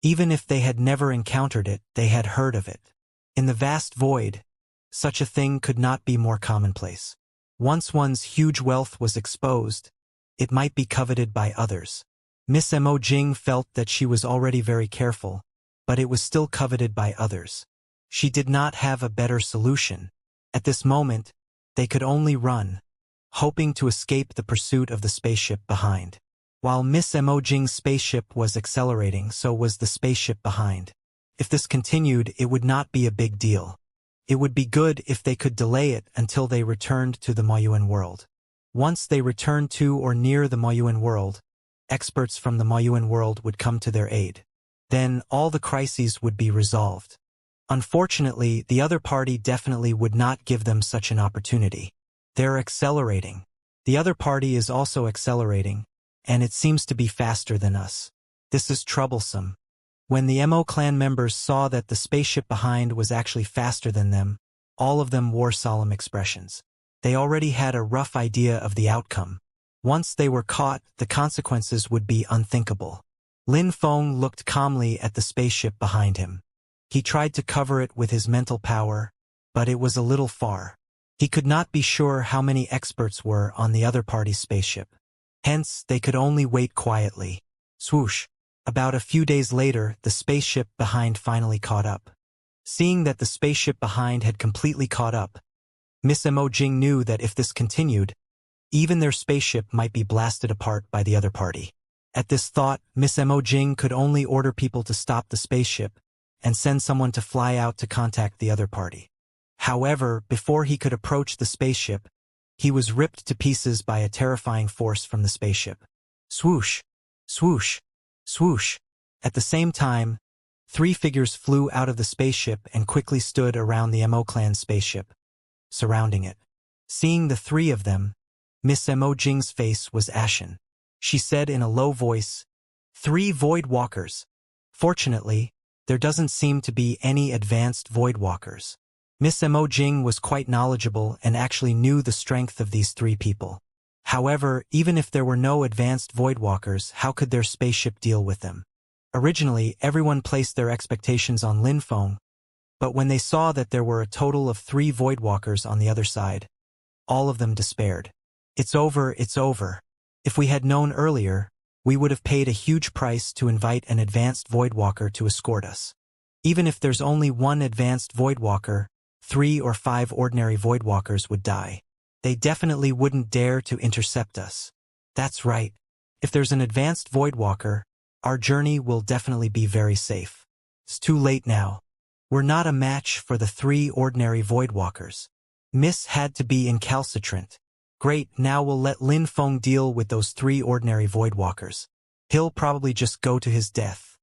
Even if they had never encountered it, they had heard of it. In the vast void, such a thing could not be more commonplace. Once one's huge wealth was exposed, it might be coveted by others. Miss Mo Jing felt that she was already very careful, but it was still coveted by others. She did not have a better solution. At this moment, they could only run. hoping to escape the pursuit of the spaceship behind. While Miss Emojing's spaceship was accelerating, so was the spaceship behind. If this continued, it would not be a big deal. It would be good if they could delay it until they returned to the Moyuan world. Once they returned to or near the Moyuan world, experts from the Moyuan world would come to their aid. Then all the crises would be resolved. Unfortunately, the other party definitely would not give them such an opportunity. They're accelerating. The other party is also accelerating, and it seems to be faster than us. This is troublesome. When the MO clan members saw that the spaceship behind was actually faster than them, all of them wore solemn expressions. They already had a rough idea of the outcome. Once they were caught, the consequences would be unthinkable. Lin Feng looked calmly at the spaceship behind him. He tried to cover it with his mental power, but it was a little far. He could not be sure how many experts were on the other party's spaceship. Hence, they could only wait quietly. Swoosh! About a few days later, the spaceship behind finally caught up. Seeing that the spaceship behind had completely caught up, Miss Emojing knew that if this continued, even their spaceship might be blasted apart by the other party. At this thought, Miss Emojing could only order people to stop the spaceship and send someone to fly out to contact the other party. However, before he could approach the spaceship, he was ripped to pieces by a terrifying force from the spaceship. Swoosh! Swoosh! Swoosh! At the same time, 3 figures flew out of the spaceship and quickly stood around the MO clan's spaceship, surrounding it. Seeing the 3 of them, Miss Emojing's face was ashen. She said in a low voice, "3 Void Walkers. Fortunately, there doesn't seem to be any advanced Void Walkers." Miss Emojing was quite knowledgeable and actually knew the strength of these 3 people. However, even if there were no advanced Voidwalkers, how could their spaceship deal with them? Originally, everyone placed their expectations on Lin Feng, but when they saw that there were a total of 3 Voidwalkers on the other side, all of them despaired. It's over, it's over. If we had known earlier, we would have paid a huge price to invite an advanced Voidwalker to escort us. Even if there's only 1 advanced Voidwalker, 3 or 5 ordinary Voidwalkers would die. They definitely wouldn't dare to intercept us. That's right. If there's an advanced Voidwalker, our journey will definitely be very safe. It's too late now. We're not a match for the 3 ordinary Voidwalkers. Miss had to be incalcitrant. Great, now we'll let Lin Feng deal with those 3 ordinary Voidwalkers. He'll probably just go to his death.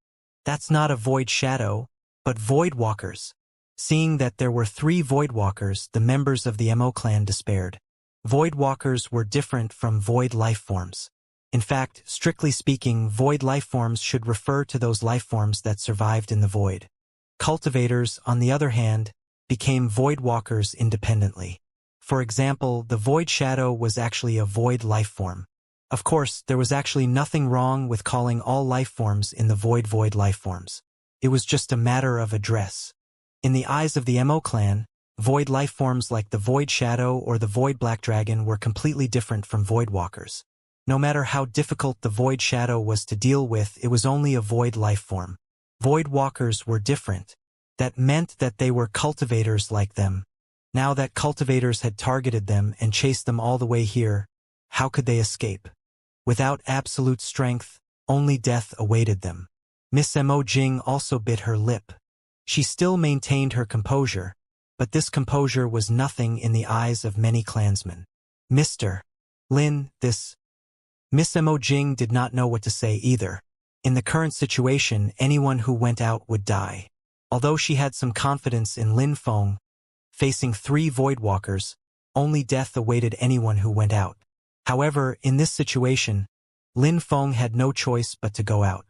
That's not a Void Shadow, but Voidwalkers. Seeing that there were 3 Voidwalkers, the members of the MO clan despaired. Voidwalkers were different from Void lifeforms. In fact, strictly speaking, Void lifeforms should refer to those lifeforms that survived in the Void. Cultivators, on the other hand, became Voidwalkers independently. For example, the Void Shadow was actually a Void lifeform. Of course, there was actually nothing wrong with calling all lifeforms in the Void lifeforms. It was just a matter of address. In the eyes of the MO clan, Void lifeforms like the Void Shadow or the Void Black Dragon were completely different from Voidwalkers. No matter how difficult the Void Shadow was to deal with, it was only a Void lifeform. Voidwalkers were different. That meant that they were cultivators like them. Now that cultivators had targeted them and chased them all the way here, how could they escape? Without absolute strength, only death awaited them. Miss Emojing also bit her lip. She still maintained her composure, but this composure was nothing in the eyes of many clansmen. Mr. Lin, this... Miss Emojing did not know what to say either. In the current situation, anyone who went out would die. Although she had some confidence in Lin Feng, facing 3 Voidwalkers, only death awaited anyone who went out. However, in this situation, Lin Feng had no choice but to go out.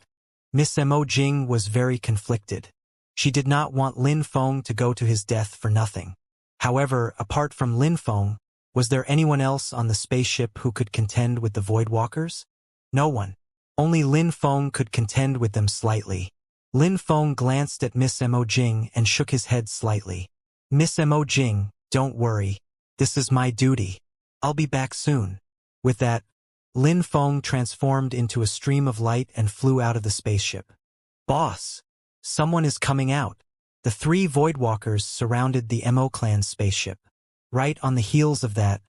Miss Emojing was very conflicted. She did not want Lin Feng to go to his death for nothing. However, apart from Lin Feng, was there anyone else on the spaceship who could contend with the Voidwalkers? No one. Only Lin Feng could contend with them slightly. Lin Feng glanced at Miss Emojing and shook his head slightly. Miss Emojing, don't worry. This is my duty. I'll be back soon. With that, Lin Feng transformed into a stream of light and flew out of the spaceship. Boss! Someone is coming out. The 3 Voidwalkers surrounded the MO clan spaceship. Right on the heels of that,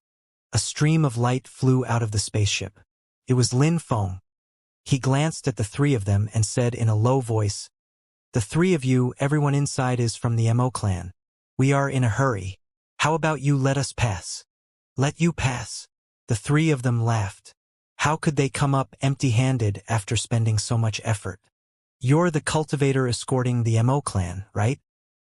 A stream of light flew out of the spaceship. It was Lin Feng. He glanced at the three of them and said in a low voice, "The three of you, everyone inside is from the Mo clan. We are in a hurry. How about you let us pass?" "Let you pass?" The three of them laughed. How could they come up empty-handed after spending so much effort? "You're the cultivator escorting the Mo clan, right?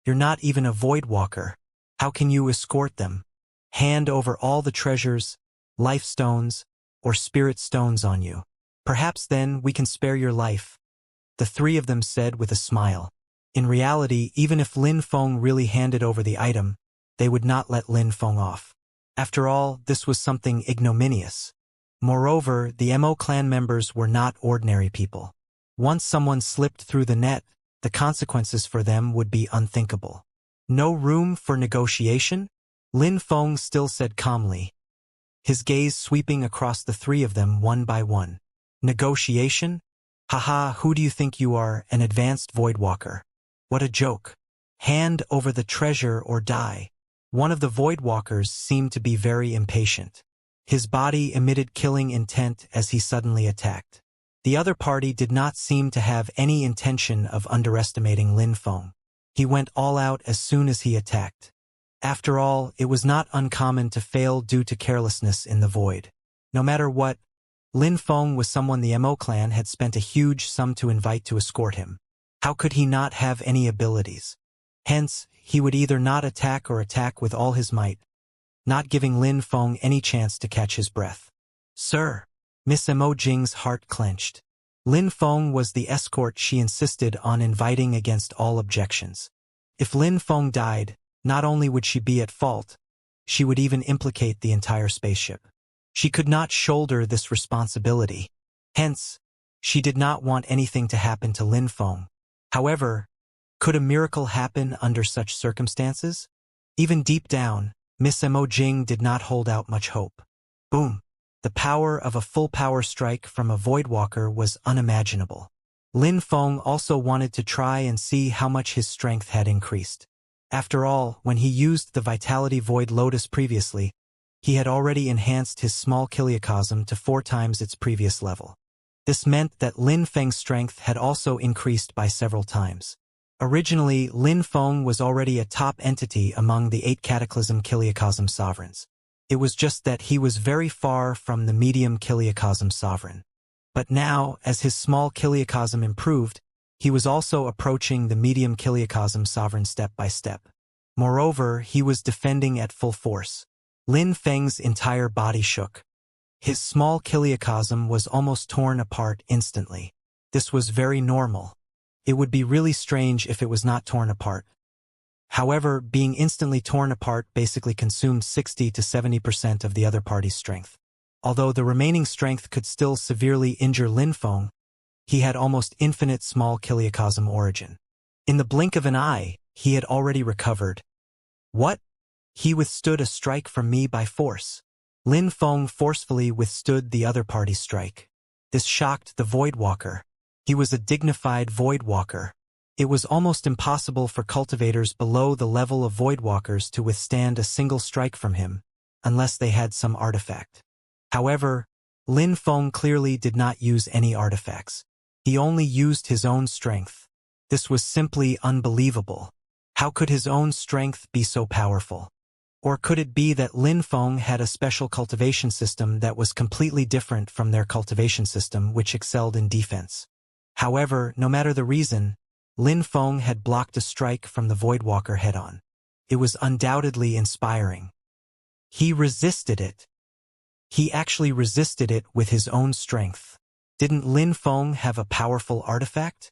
You're not even a void walker. How can you escort them? Hand over all the treasures, life stones, or spirit stones on you. Perhaps then we can spare your life," the three of them said with a smile. In reality, even if Lin Feng really handed over the item, they would not let Lin Feng off. After all, this was something ignominious. Moreover, the Mo clan members were not ordinary people. Once someone slipped through the net, the consequences for them would be unthinkable. "No room for negotiation?" Lin Feng still said calmly, his gaze sweeping across the three of them one by one. "Negotiation? Haha, who do you think you are, an advanced voidwalker? What a joke. Hand over the treasure or die." One of the voidwalkers seemed to be very impatient. His body emitted killing intent as he suddenly attacked. The other party did not seem to have any intention of underestimating Lin Feng. He went all out as soon as he attacked. After all, it was not uncommon to fail due to carelessness in the void. No matter what, Lin Feng was someone the Mo clan had spent a huge sum to invite to escort him. How could he not have any abilities? Hence, he would either not attack or attack with all his might, not giving Lin Feng any chance to catch his breath. "Sir!" Miss Mo Jing's heart clenched. Lin Feng was the escort she insisted on inviting against all objections. If Lin Feng died, not only would she be at fault, she would even implicate the entire spaceship. She could not shoulder this responsibility. Hence, she did not want anything to happen to Lin Feng. However, could a miracle happen under such circumstances? Even deep down, Miss Mo Jing did not hold out much hope. Boom! The power of a full power strike from a voidwalker was unimaginable. Lin Feng also wanted to try and see how much his strength had increased. After all, when he used the Vitality Void Lotus previously, he had already enhanced his small kiliocosm to 4 times its previous level. This meant that Lin Feng's strength had also increased by several times. Originally, Lin Feng was already a top entity among the 8 Cataclysm Kiliocosm Sovereigns. It was just that he was very far from the medium Kiliocosm Sovereign. But now, as his small kiliocosm improved, he was also approaching the medium kiliocosm Sovereign step by step. Moreover, he was defending at full force. Lin Feng's entire body shook. His small kiliocosm was almost torn apart instantly. This was very normal. It would be really strange if it was not torn apart. However, being instantly torn apart basically consumed 60 to 70% of the other party's strength. Although the remaining strength could still severely injure Lin Feng, he had almost infinite small kiliocosm origin. In the blink of an eye, he had already recovered. What? He withstood a strike from me by force. Lin Feng forcefully withstood the other party's strike. This shocked the Voidwalker. He was a dignified Voidwalker. It was almost impossible for cultivators below the level of Voidwalkers to withstand a single strike from him, unless they had some artifact. However, Lin Feng clearly did not use any artifacts. He only used his own strength. This was simply unbelievable. How could his own strength be so powerful? Or could it be that Lin Feng had a special cultivation system that was completely different from their cultivation system, which excelled in defense? However, no matter the reason, Lin Feng had blocked a strike from the Voidwalker head-on. It was undoubtedly inspiring. He resisted it. He actually resisted it with his own strength. Didn't Lin Feng have a powerful artifact?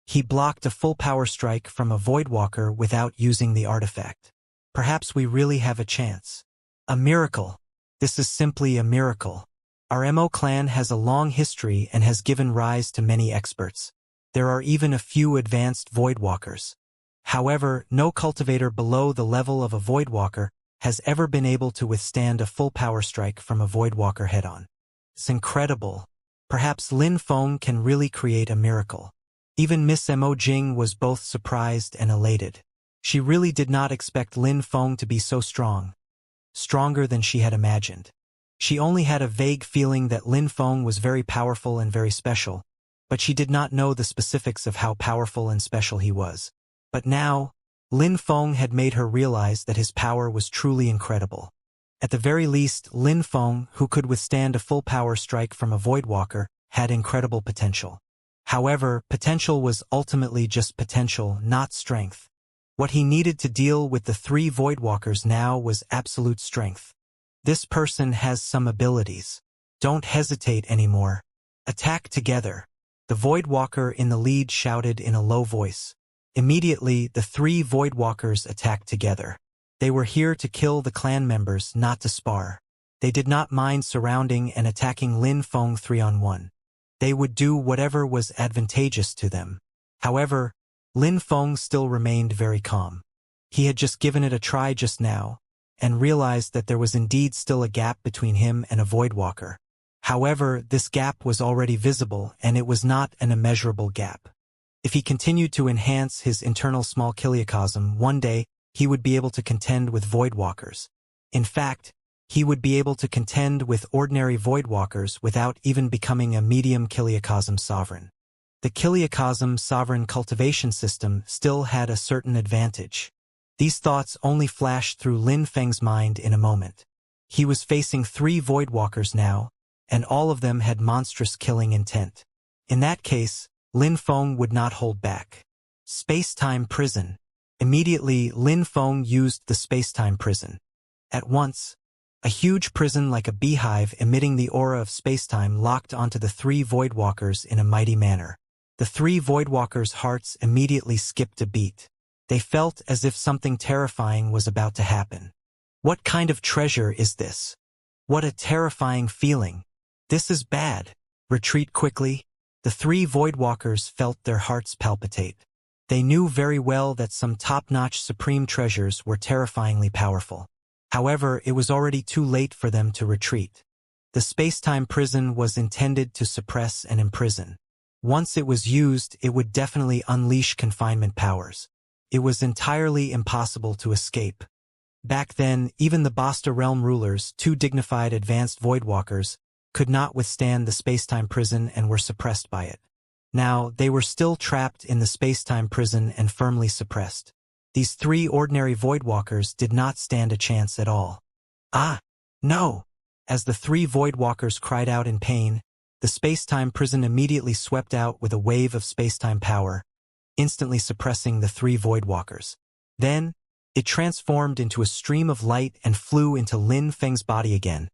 He blocked a full power strike from a Voidwalker without using the artifact. Perhaps we really have a chance. A miracle. This is simply a miracle. Our Mo clan has a long history and has given rise to many experts. There are even a few advanced Voidwalkers. However, no cultivator below the level of a Voidwalker has ever been able to withstand a full power strike from a Voidwalker head-on. It's incredible. Perhaps Lin Feng can really create a miracle. Even Miss Mo Jing was both surprised and elated. She really did not expect Lin Feng to be so strong. Stronger than she had imagined. She only had a vague feeling that Lin Feng was very powerful and very special, but she did not know the specifics of how powerful and special he was. But now, Lin Feng had made her realize that his power was truly incredible. At the very least, Lin Feng, who could withstand a full power strike from a Voidwalker, had incredible potential. However, potential was ultimately just potential, not strength. What he needed to deal with the 3 Voidwalkers now was absolute strength. This person has some abilities. Don't hesitate anymore. Attack together. The Voidwalker in the lead shouted in a low voice. Immediately, the 3 Voidwalkers attacked together. They were here to kill the clan members, not to spar. They did not mind surrounding and attacking Lin Feng 3-on-1. They would do whatever was advantageous to them. However, Lin Feng still remained very calm. He had just given it a try just now, and realized that there was indeed still a gap between him and a Voidwalker. However, this gap was already visible, and it was not an immeasurable gap. If he continued to enhance his internal small kiliocosm, one day he would be able to contend with Voidwalkers. In fact, he would be able to contend with ordinary Voidwalkers without even becoming a medium kiliocosm sovereign. The kiliocosm sovereign cultivation system still had a certain advantage. These thoughts only flashed through Lin Feng's mind in a moment. He was facing 3 Voidwalkers now, and all of them had monstrous killing intent. In that case, Lin Feng would not hold back. Space-time prison. Immediately, Lin Feng used the space-time prison. At once, a huge prison like a beehive emitting the aura of space-time locked onto the 3 Voidwalkers in a mighty manner. The 3 Voidwalkers' hearts immediately skipped a beat. They felt as if something terrifying was about to happen. What kind of treasure is this? What a terrifying feeling. This is bad. Retreat quickly. The 3 Voidwalkers felt their hearts palpitate. They knew very well that some top-notch supreme treasures were terrifyingly powerful. However, it was already too late for them to retreat. The space-time prison was intended to suppress and imprison. Once it was used, it would definitely unleash confinement powers. It was entirely impossible to escape. Back then, even the Basta realm rulers, 2 dignified advanced Voidwalkers, could not withstand the space-time prison and were suppressed by it. Now, they were still trapped in the space-time prison and firmly suppressed. These 3 ordinary Voidwalkers did not stand a chance at all. Ah! No! As the 3 Voidwalkers cried out in pain, the space-time prison immediately swept out with a wave of space-time power, instantly suppressing the 3 Voidwalkers. Then, it transformed into a stream of light and flew into Lin Feng's body again,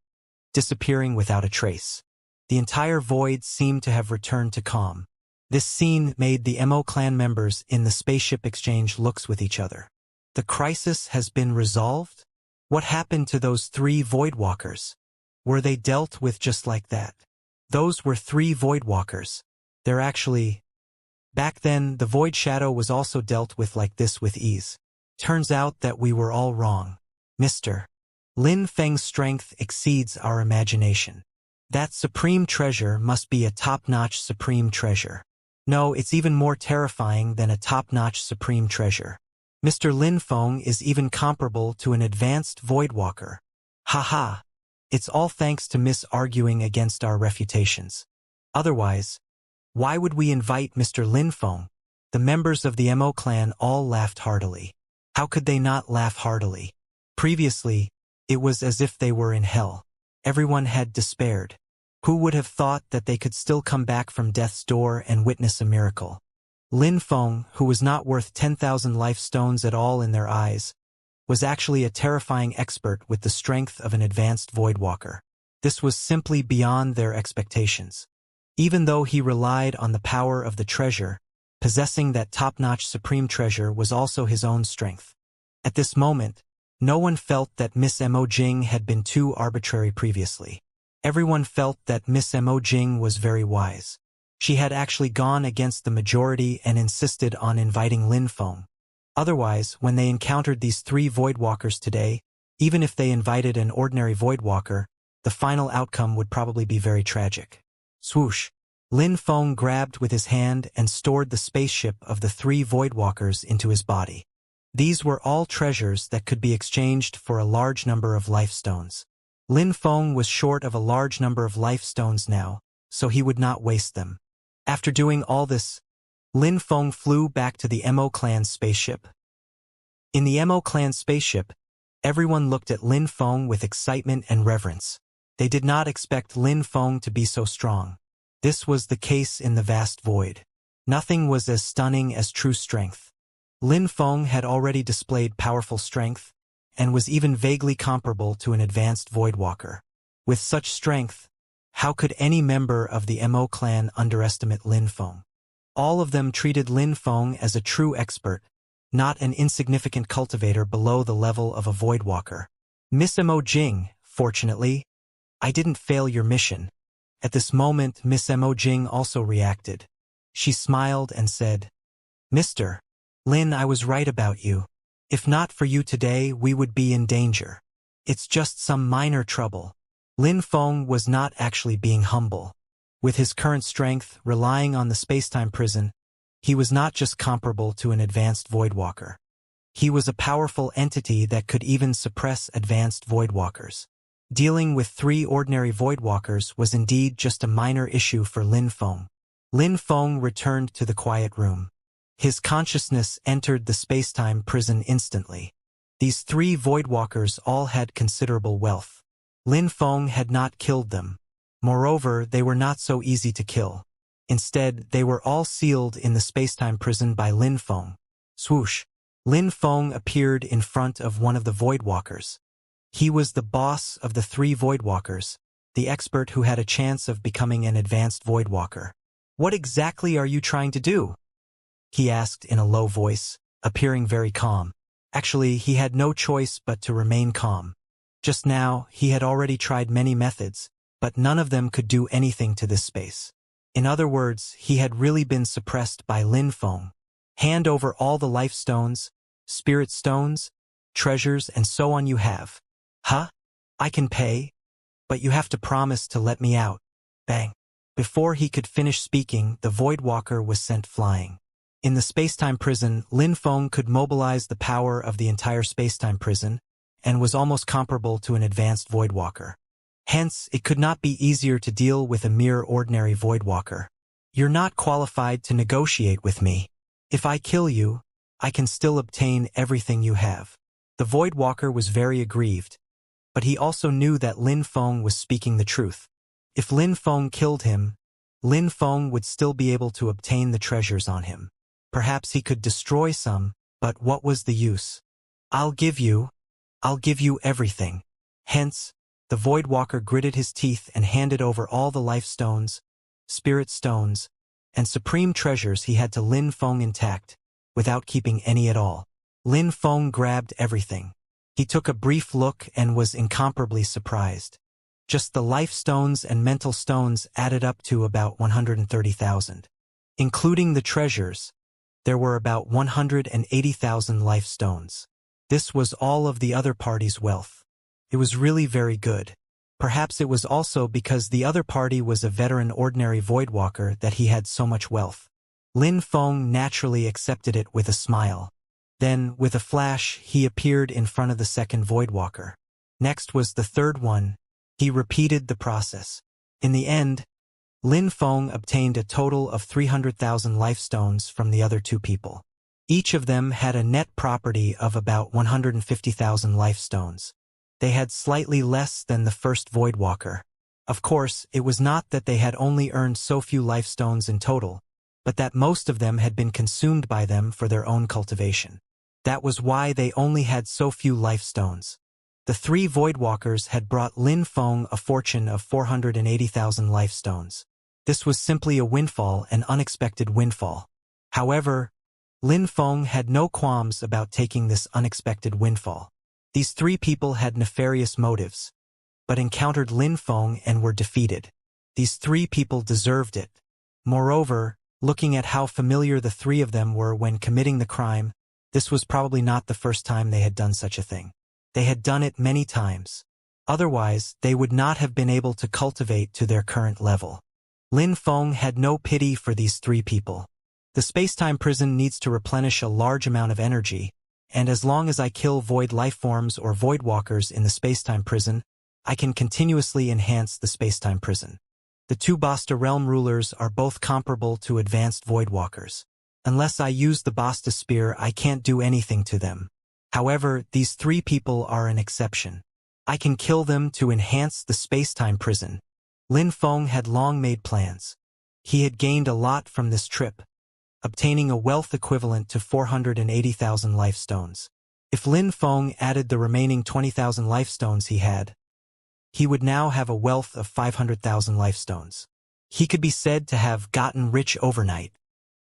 disappearing without a trace. The entire void seemed to have returned to calm. This scene made the Mo clan members in the spaceship exchange looks with each other. The crisis has been resolved? What happened to those 3 Voidwalkers? Were they dealt with just like that? Those were 3 Voidwalkers. They're actually... Back then, the Void Shadow was also dealt with like this with ease. Turns out that we were all wrong. Mr. Lin Feng's strength exceeds our imagination. That supreme treasure must be a top-notch supreme treasure. No, it's even more terrifying than a top-notch supreme treasure. Mr. Lin Feng is even comparable to an advanced Voidwalker. Haha. It's all thanks to Miss arguing against our refutations. Otherwise, why would we invite Mr. Lin Feng? The members of the Mo clan all laughed heartily. How could they not laugh heartily? Previously, it was as if they were in hell. Everyone had despaired. Who would have thought that they could still come back from death's door and witness a miracle? Lin Feng, who was not worth 10,000 life stones at all in their eyes, was actually a terrifying expert with the strength of an advanced Voidwalker. This was simply beyond their expectations. Even though he relied on the power of the treasure, possessing that top-notch supreme treasure was also his own strength. At this moment, no one felt that Miss Mo Jing had been too arbitrary previously. Everyone felt that Miss Mo Jing was very wise. She had actually gone against the majority and insisted on inviting Lin Feng. Otherwise, when they encountered these 3 Voidwalkers today, even if they invited an ordinary Voidwalker, the final outcome would probably be very tragic. Swoosh! Lin Feng grabbed with his hand and stored the spaceship of the 3 Voidwalkers into his body. These were all treasures that could be exchanged for a large number of life stones. Lin Feng was short of a large number of life stones now, so he would not waste them. After doing all this, Lin Feng flew back to the Mo clan's spaceship. In the Mo clan spaceship, everyone looked at Lin Feng with excitement and reverence. They did not expect Lin Feng to be so strong. This was the case in the vast void. Nothing was as stunning as true strength. Lin Feng had already displayed powerful strength, and was even vaguely comparable to an advanced Voidwalker. With such strength, how could any member of the Mo clan underestimate Lin Feng? All of them treated Lin Feng as a true expert, not an insignificant cultivator below the level of a Voidwalker. Miss Mo Jing, fortunately, I didn't fail your mission. At this moment, Miss Mo Jing also reacted. She smiled and said, Mr. Lin, I was right about you. If not for you today, we would be in danger. It's just some minor trouble. Lin Feng was not actually being humble. With his current strength, relying on the spacetime prison, he was not just comparable to an advanced Voidwalker. He was a powerful entity that could even suppress advanced Voidwalkers. Dealing with 3 ordinary Voidwalkers was indeed just a minor issue for Lin Feng. Lin Feng returned to the quiet room. His consciousness entered the spacetime prison instantly. These 3 Voidwalkers all had considerable wealth. Lin Feng had not killed them. Moreover, they were not so easy to kill. Instead, they were all sealed in the spacetime prison by Lin Feng. Swoosh! Lin Feng appeared in front of one of the Voidwalkers. He was the boss of the 3 Voidwalkers, the expert who had a chance of becoming an advanced Voidwalker. What exactly are you trying to do? He asked in a low voice, appearing very calm. Actually, he had no choice but to remain calm. Just now, he had already tried many methods, but none of them could do anything to this space. In other words, he had really been suppressed by Lin Feng. Hand over all the life stones, spirit stones, treasures, and so on you have. Huh? I can pay, but you have to promise to let me out. Bang. Before he could finish speaking, the Voidwalker was sent flying. In the spacetime prison, Lin Feng could mobilize the power of the entire spacetime prison, and was almost comparable to an advanced Voidwalker. Hence, it could not be easier to deal with a mere ordinary Voidwalker. You're not qualified to negotiate with me. If I kill you, I can still obtain everything you have. The Voidwalker was very aggrieved, but he also knew that Lin Feng was speaking the truth. If Lin Feng killed him, Lin Feng would still be able to obtain the treasures on him. Perhaps he could destroy some, but what was the use? I'll give you everything. Hence, the Voidwalker gritted his teeth and handed over all the life stones, spirit stones, and supreme treasures he had to Lin Feng intact, without keeping any at all. Lin Feng grabbed everything. He took a brief look and was incomparably surprised. Just the life stones and mental stones added up to about 130,000. Including the treasures, there were about 180,000 life stones. This was all of the other party's wealth. It was really very good. Perhaps it was also because the other party was a veteran ordinary Voidwalker that he had so much wealth. Lin Feng naturally accepted it with a smile. Then, with a flash, he appeared in front of the second Voidwalker. Next was the third one. He repeated the process. In the end, Lin Feng obtained a total of 300,000 life stones from the other 2 people. Each of them had a net property of about 150,000 life stones. They had slightly less than the first Voidwalker. Of course, it was not that they had only earned so few life stones in total, but that most of them had been consumed by them for their own cultivation. That was why they only had so few life stones. The 3 Voidwalkers had brought Lin Feng a fortune of 480,000 life stones. This was simply a windfall, an unexpected windfall. However, Lin Feng had no qualms about taking this unexpected windfall. These 3 people had nefarious motives, but encountered Lin Feng and were defeated. These 3 people deserved it. Moreover, looking at how familiar the 3 of them were when committing the crime, this was probably not the first time they had done such a thing. They had done it many times. Otherwise, they would not have been able to cultivate to their current level. Lin Feng had no pity for these 3 people. The spacetime prison needs to replenish a large amount of energy, and as long as I kill void lifeforms or voidwalkers in the spacetime prison, I can continuously enhance the space-time prison. The two Basta realm rulers are both comparable to advanced Voidwalkers. Unless I use the Basta spear, I can't do anything to them. However, these three people are an exception. I can kill them to enhance the space-time prison. Lin Feng had long made plans. He had gained a lot from this trip, obtaining a wealth equivalent to 480,000 life stones. If Lin Feng added the remaining 20,000 life stones he would now have a wealth of 500,000 life stones. He could be said to have gotten rich overnight.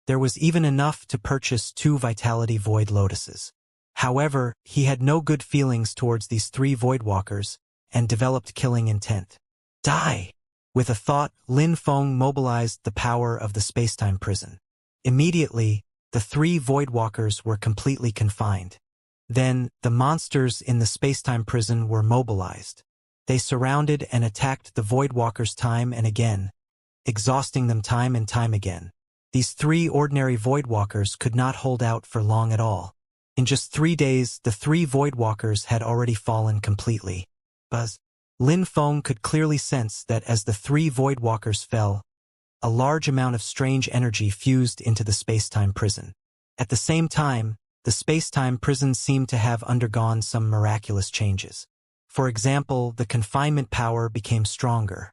There was even enough to purchase 2 Vitality Void Lotuses. However, he had no good feelings towards these 3 Voidwalkers and developed killing intent. Die! With a thought, Lin Feng mobilized the power of the space-time prison. Immediately, the 3 Voidwalkers were completely confined. Then, the monsters in the space-time prison were mobilized. They surrounded and attacked the Voidwalkers time and again, exhausting them time and time again. These 3 ordinary Voidwalkers could not hold out for long at all. In just 3 days, the 3 Voidwalkers had already fallen completely. Lin Feng could clearly sense that as the 3 Voidwalkers fell, a large amount of strange energy fused into the space-time prison. At the same time, the space-time prison seemed to have undergone some miraculous changes. For example, the confinement power became stronger.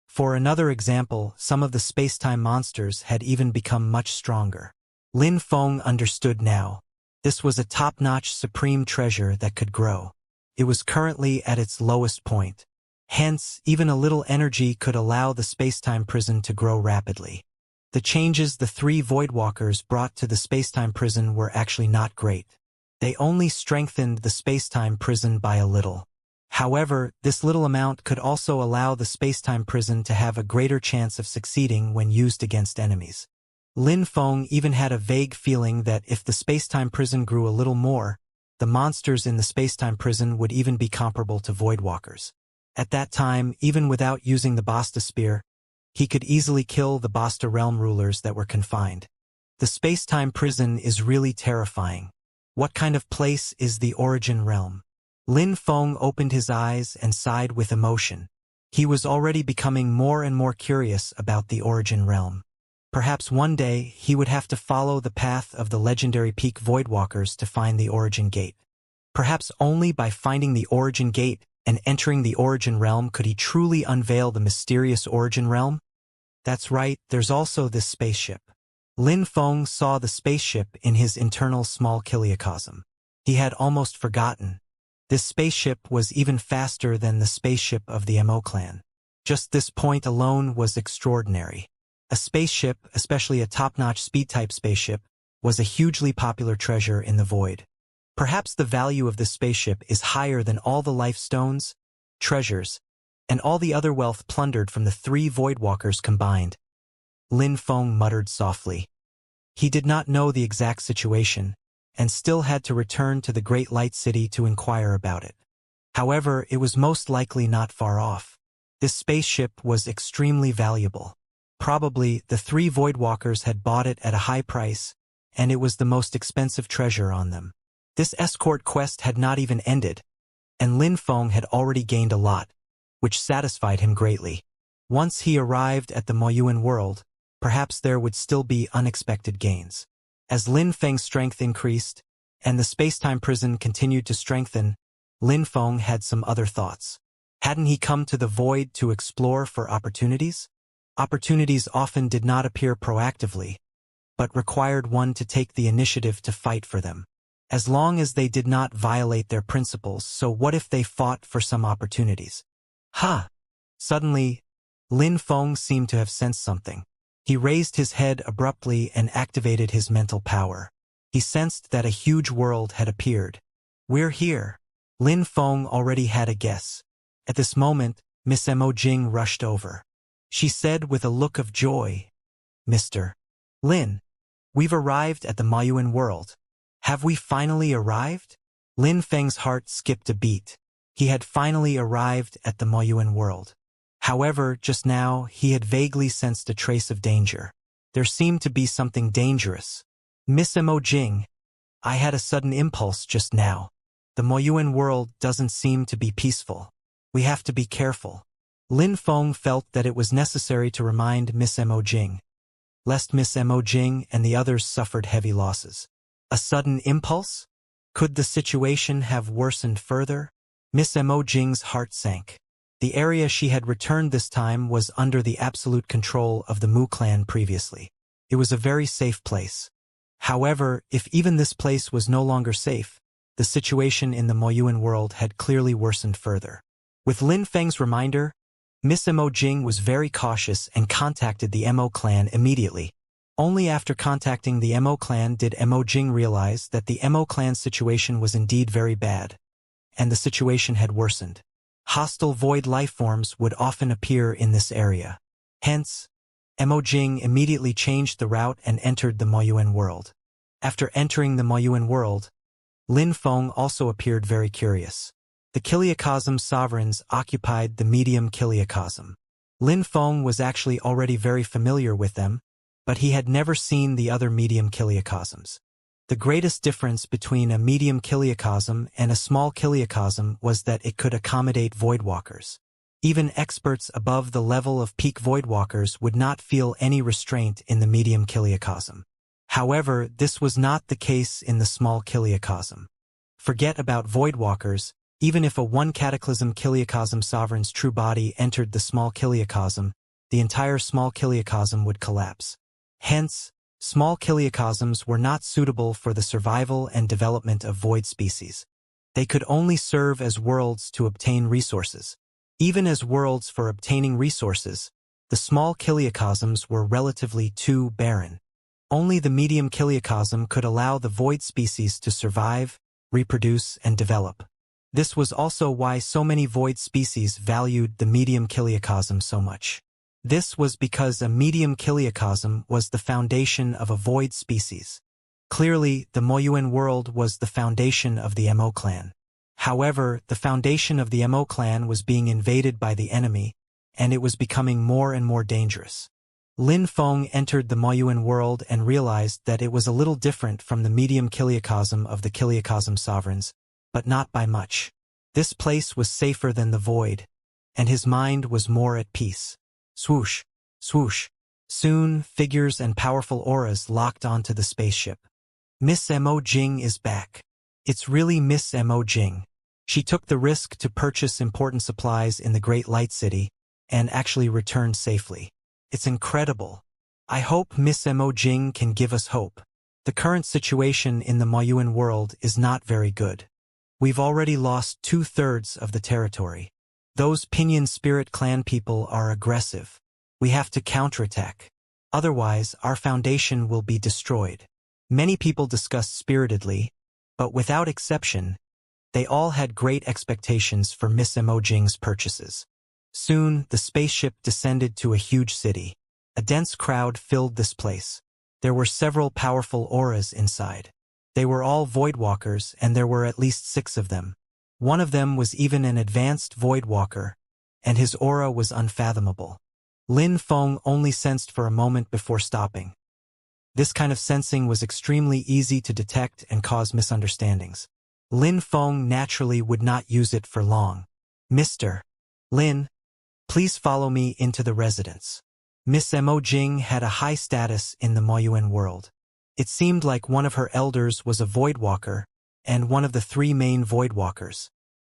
For another example, some of the space-time monsters had even become much stronger. Lin Feng understood now. This was a top-notch supreme treasure that could grow. It was currently at its lowest point. Hence, even a little energy could allow the space-time prison to grow rapidly. The changes the 3 Voidwalkers brought to the space-time prison were actually not great. They only strengthened the space-time prison by a little. However, this little amount could also allow the space-time prison to have a greater chance of succeeding when used against enemies. Lin Feng even had a vague feeling that if the space-time prison grew a little more, the monsters in the space-time prison would even be comparable to Voidwalkers. At that time, even without using the Basta spear, he could easily kill the Basta realm rulers that were confined. The space-time prison is really terrifying. What kind of place is the origin realm? Lin Feng opened his eyes and sighed with emotion. He was already becoming more and more curious about the origin realm. Perhaps one day he would have to follow the path of the legendary peak Voidwalkers to find the origin gate. Perhaps only by finding the origin gate and entering the origin realm could he truly unveil the mysterious origin realm? That's right, there's also this spaceship. Lin Feng saw the spaceship in his internal small kiliocosm. He had almost forgotten. This spaceship was even faster than the spaceship of the Mo clan. Just this point alone was extraordinary. A spaceship, especially a top-notch speed-type spaceship, was a hugely popular treasure in the void. Perhaps the value of this spaceship is higher than all the life stones, treasures, and all the other wealth plundered from the 3 Voidwalkers combined. Lin Feng muttered softly. He did not know the exact situation, and still had to return to the Great Light City to inquire about it. However, it was most likely not far off. This spaceship was extremely valuable. Probably, the 3 Voidwalkers had bought it at a high price, and it was the most expensive treasure on them. This escort quest had not even ended, and Lin Feng had already gained a lot, which satisfied him greatly. Once he arrived at the Moyuan world, perhaps there would still be unexpected gains. As Lin Feng's strength increased, and the space-time prison continued to strengthen, Lin Feng had some other thoughts. Hadn't he come to the void to explore for opportunities? Opportunities often did not appear proactively, but required one to take the initiative to fight for them. As long as they did not violate their principles, so what if they fought for some opportunities? Suddenly, Lin Feng seemed to have sensed something. He raised his head abruptly and activated his mental power. He sensed that a huge world had appeared. We're here. Lin Feng already had a guess. At this moment, Miss Mo Jing rushed over. She said with a look of joy, "Mr. Lin, we've arrived at the Moyuan world. Have we finally arrived?" Lin Feng's heart skipped a beat. He had finally arrived at the Moyuan world. However, just now, he had vaguely sensed a trace of danger. There seemed to be something dangerous. "Miss Mo Jing, I had a sudden impulse just now. The Moyuan world doesn't seem to be peaceful. We have to be careful. Lin Feng felt that it was necessary to remind Miss Mo Jing, lest Miss Mo Jing and the others suffered heavy losses. A sudden impulse? Could the situation have worsened further? Miss Mo Jing's heart sank. The area she had returned this time was under the absolute control of the Mu clan previously. It was a very safe place. However, if even this place was no longer safe, the situation in the Moyuan world had clearly worsened further. With Lin Feng's reminder, Miss Mo Jing was very cautious and contacted the Mo clan immediately. Only after contacting the Mo clan did Mo Jing realize that the Mo clan's situation was indeed very bad, and the situation had worsened. Hostile void lifeforms would often appear in this area. Hence, Mo Jing immediately changed the route and entered the Moyuan world. After entering the Moyuan world, Lin Feng also appeared very curious. The Kiliacosm sovereigns occupied the medium Kiliacosm. Lin Feng was actually already very familiar with them, but he had never seen the other medium Kiliacosms. The greatest difference between a medium Kiliacosm and a small Kiliacosm was that it could accommodate voidwalkers. Even experts above the level of peak voidwalkers would not feel any restraint in the medium Kiliacosm. However, this was not the case in the small Kiliacosm. Forget about voidwalkers, even if a one cataclysm Kiliacosm sovereign's true body entered the small Kiliacosm, the entire small Kiliacosm would collapse. Hence, small Kiliacosms were not suitable for the survival and development of void species. They could only serve as worlds to obtain resources. Even as worlds for obtaining resources, the small Kiliacosms were relatively too barren. Only the medium Kiliacosm could allow the void species to survive, reproduce, and develop. This was also why so many void species valued the medium Kiliacosm so much. This was because a medium Kiliacosm was the foundation of a void species. Clearly, the Moyuan world was the foundation of the Mo clan. However, the foundation of the Mo clan was being invaded by the enemy, and it was becoming more and more dangerous. Lin Feng entered the Moyuan world and realized that it was a little different from the medium Kiliacosm of the Kiliacosm sovereigns, but not by much. This place was safer than the void, and his mind was more at peace. Swoosh, swoosh. Soon, figures and powerful auras locked onto the spaceship. Miss Mo Jing is back. It's really Miss Mo Jing. She took the risk to purchase important supplies in the Great Light City and actually returned safely. It's incredible. I hope Miss Mo Jing can give us hope. The current situation in the Moyuan world is not very good. We've already lost 2/3 of the territory. Those Pinyin Spirit Clan people are aggressive. We have to counterattack. Otherwise, our foundation will be destroyed. Many people discussed spiritedly, but without exception, they all had great expectations for Miss Mo Jing's purchases. Soon, the spaceship descended to a huge city. A dense crowd filled this place. There were several powerful auras inside. They were all voidwalkers, and there were at least 6 of them. One of them was even an advanced voidwalker, and his aura was unfathomable. Lin Feng only sensed for a moment before stopping. This kind of sensing was extremely easy to detect and cause misunderstandings. Lin Feng naturally would not use it for long. Mr. Lin, please follow me into the residence. Miss Mo Jing had a high status in the Moyuan world. It seemed like one of her elders was a voidwalker, and one of the 3 main voidwalkers.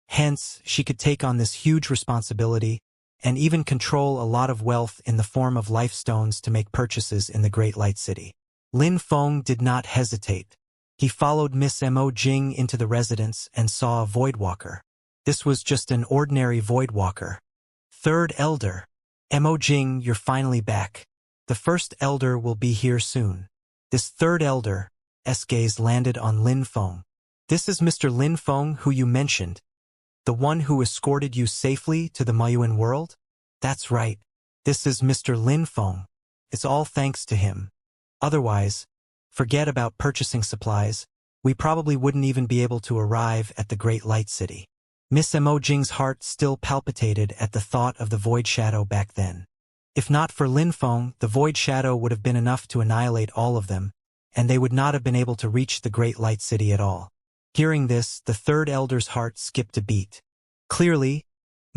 Hence, she could take on this huge responsibility and even control a lot of wealth in the form of life stones to make purchases in the Great Light City. Lin Feng did not hesitate. He followed Miss Mo Jing into the residence and saw a voidwalker. This was just an ordinary voidwalker. 3rd Elder. Mo Jing, you're finally back. The 1st Elder will be here soon. This 3rd Elder's gaze landed on Lin Feng. This is Mr. Lin Feng who you mentioned, the one who escorted you safely to the Moyuan world? That's right. This is Mr. Lin Feng. It's all thanks to him. Otherwise, forget about purchasing supplies. We probably wouldn't even be able to arrive at the Great Light City. Miss Mo Jing's heart still palpitated at the thought of the Void Shadow back then. If not for Lin Feng, the Void Shadow would have been enough to annihilate all of them, and they would not have been able to reach the Great Light City at all. Hearing this, the 3rd Elder's heart skipped a beat. Clearly,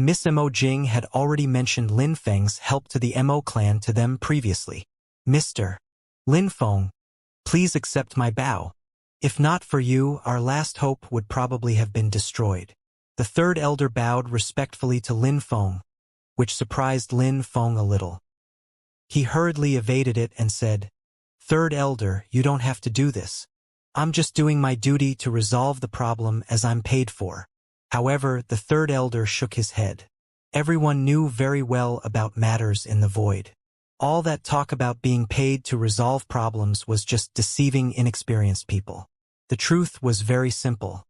Miss Mo Jing had already mentioned Lin Feng's help to the Mo clan to them previously. Mr. Lin Feng, please accept my bow. If not for you, our last hope would probably have been destroyed. The third elder bowed respectfully to Lin Feng, which surprised Lin Feng a little. He hurriedly evaded it and said, "Third elder, you don't have to do this. I'm just doing my duty to resolve the problem as I'm paid for." However, the third elder shook his head. Everyone knew very well about matters in the void. All that talk about being paid to resolve problems was just deceiving inexperienced people. The truth was very simple.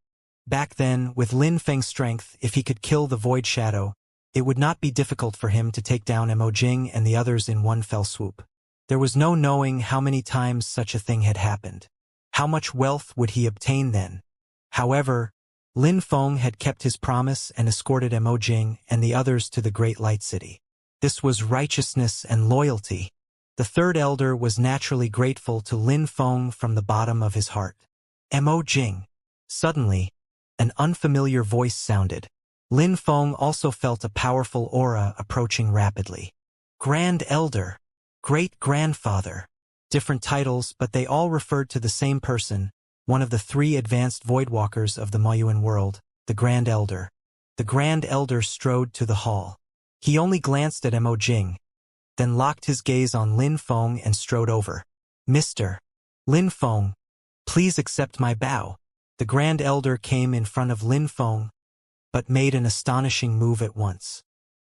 Back then, with Lin Feng's strength, if he could kill the Void Shadow, it would not be difficult for him to take down Mo Jing and the others in one fell swoop. There was no knowing how many times such a thing had happened. How much wealth would he obtain then? However, Lin Feng had kept his promise and escorted Mo Jing and the others to the Great Light City. This was righteousness and loyalty. The third elder was naturally grateful to Lin Feng from the bottom of his heart. Mo Jing. Suddenly, an unfamiliar voice sounded. Lin Feng also felt a powerful aura approaching rapidly. Grand Elder. Great-grandfather. Different titles, but they all referred to the same person, one of the 3 advanced Voidwalkers of the Moyuan world, the Grand Elder. The Grand Elder strode to the hall. He only glanced at Mo Jing, then locked his gaze on Lin Feng and strode over. Mr. Lin Feng, please accept my bow. The Grand Elder came in front of Lin Feng, but made an astonishing move at once.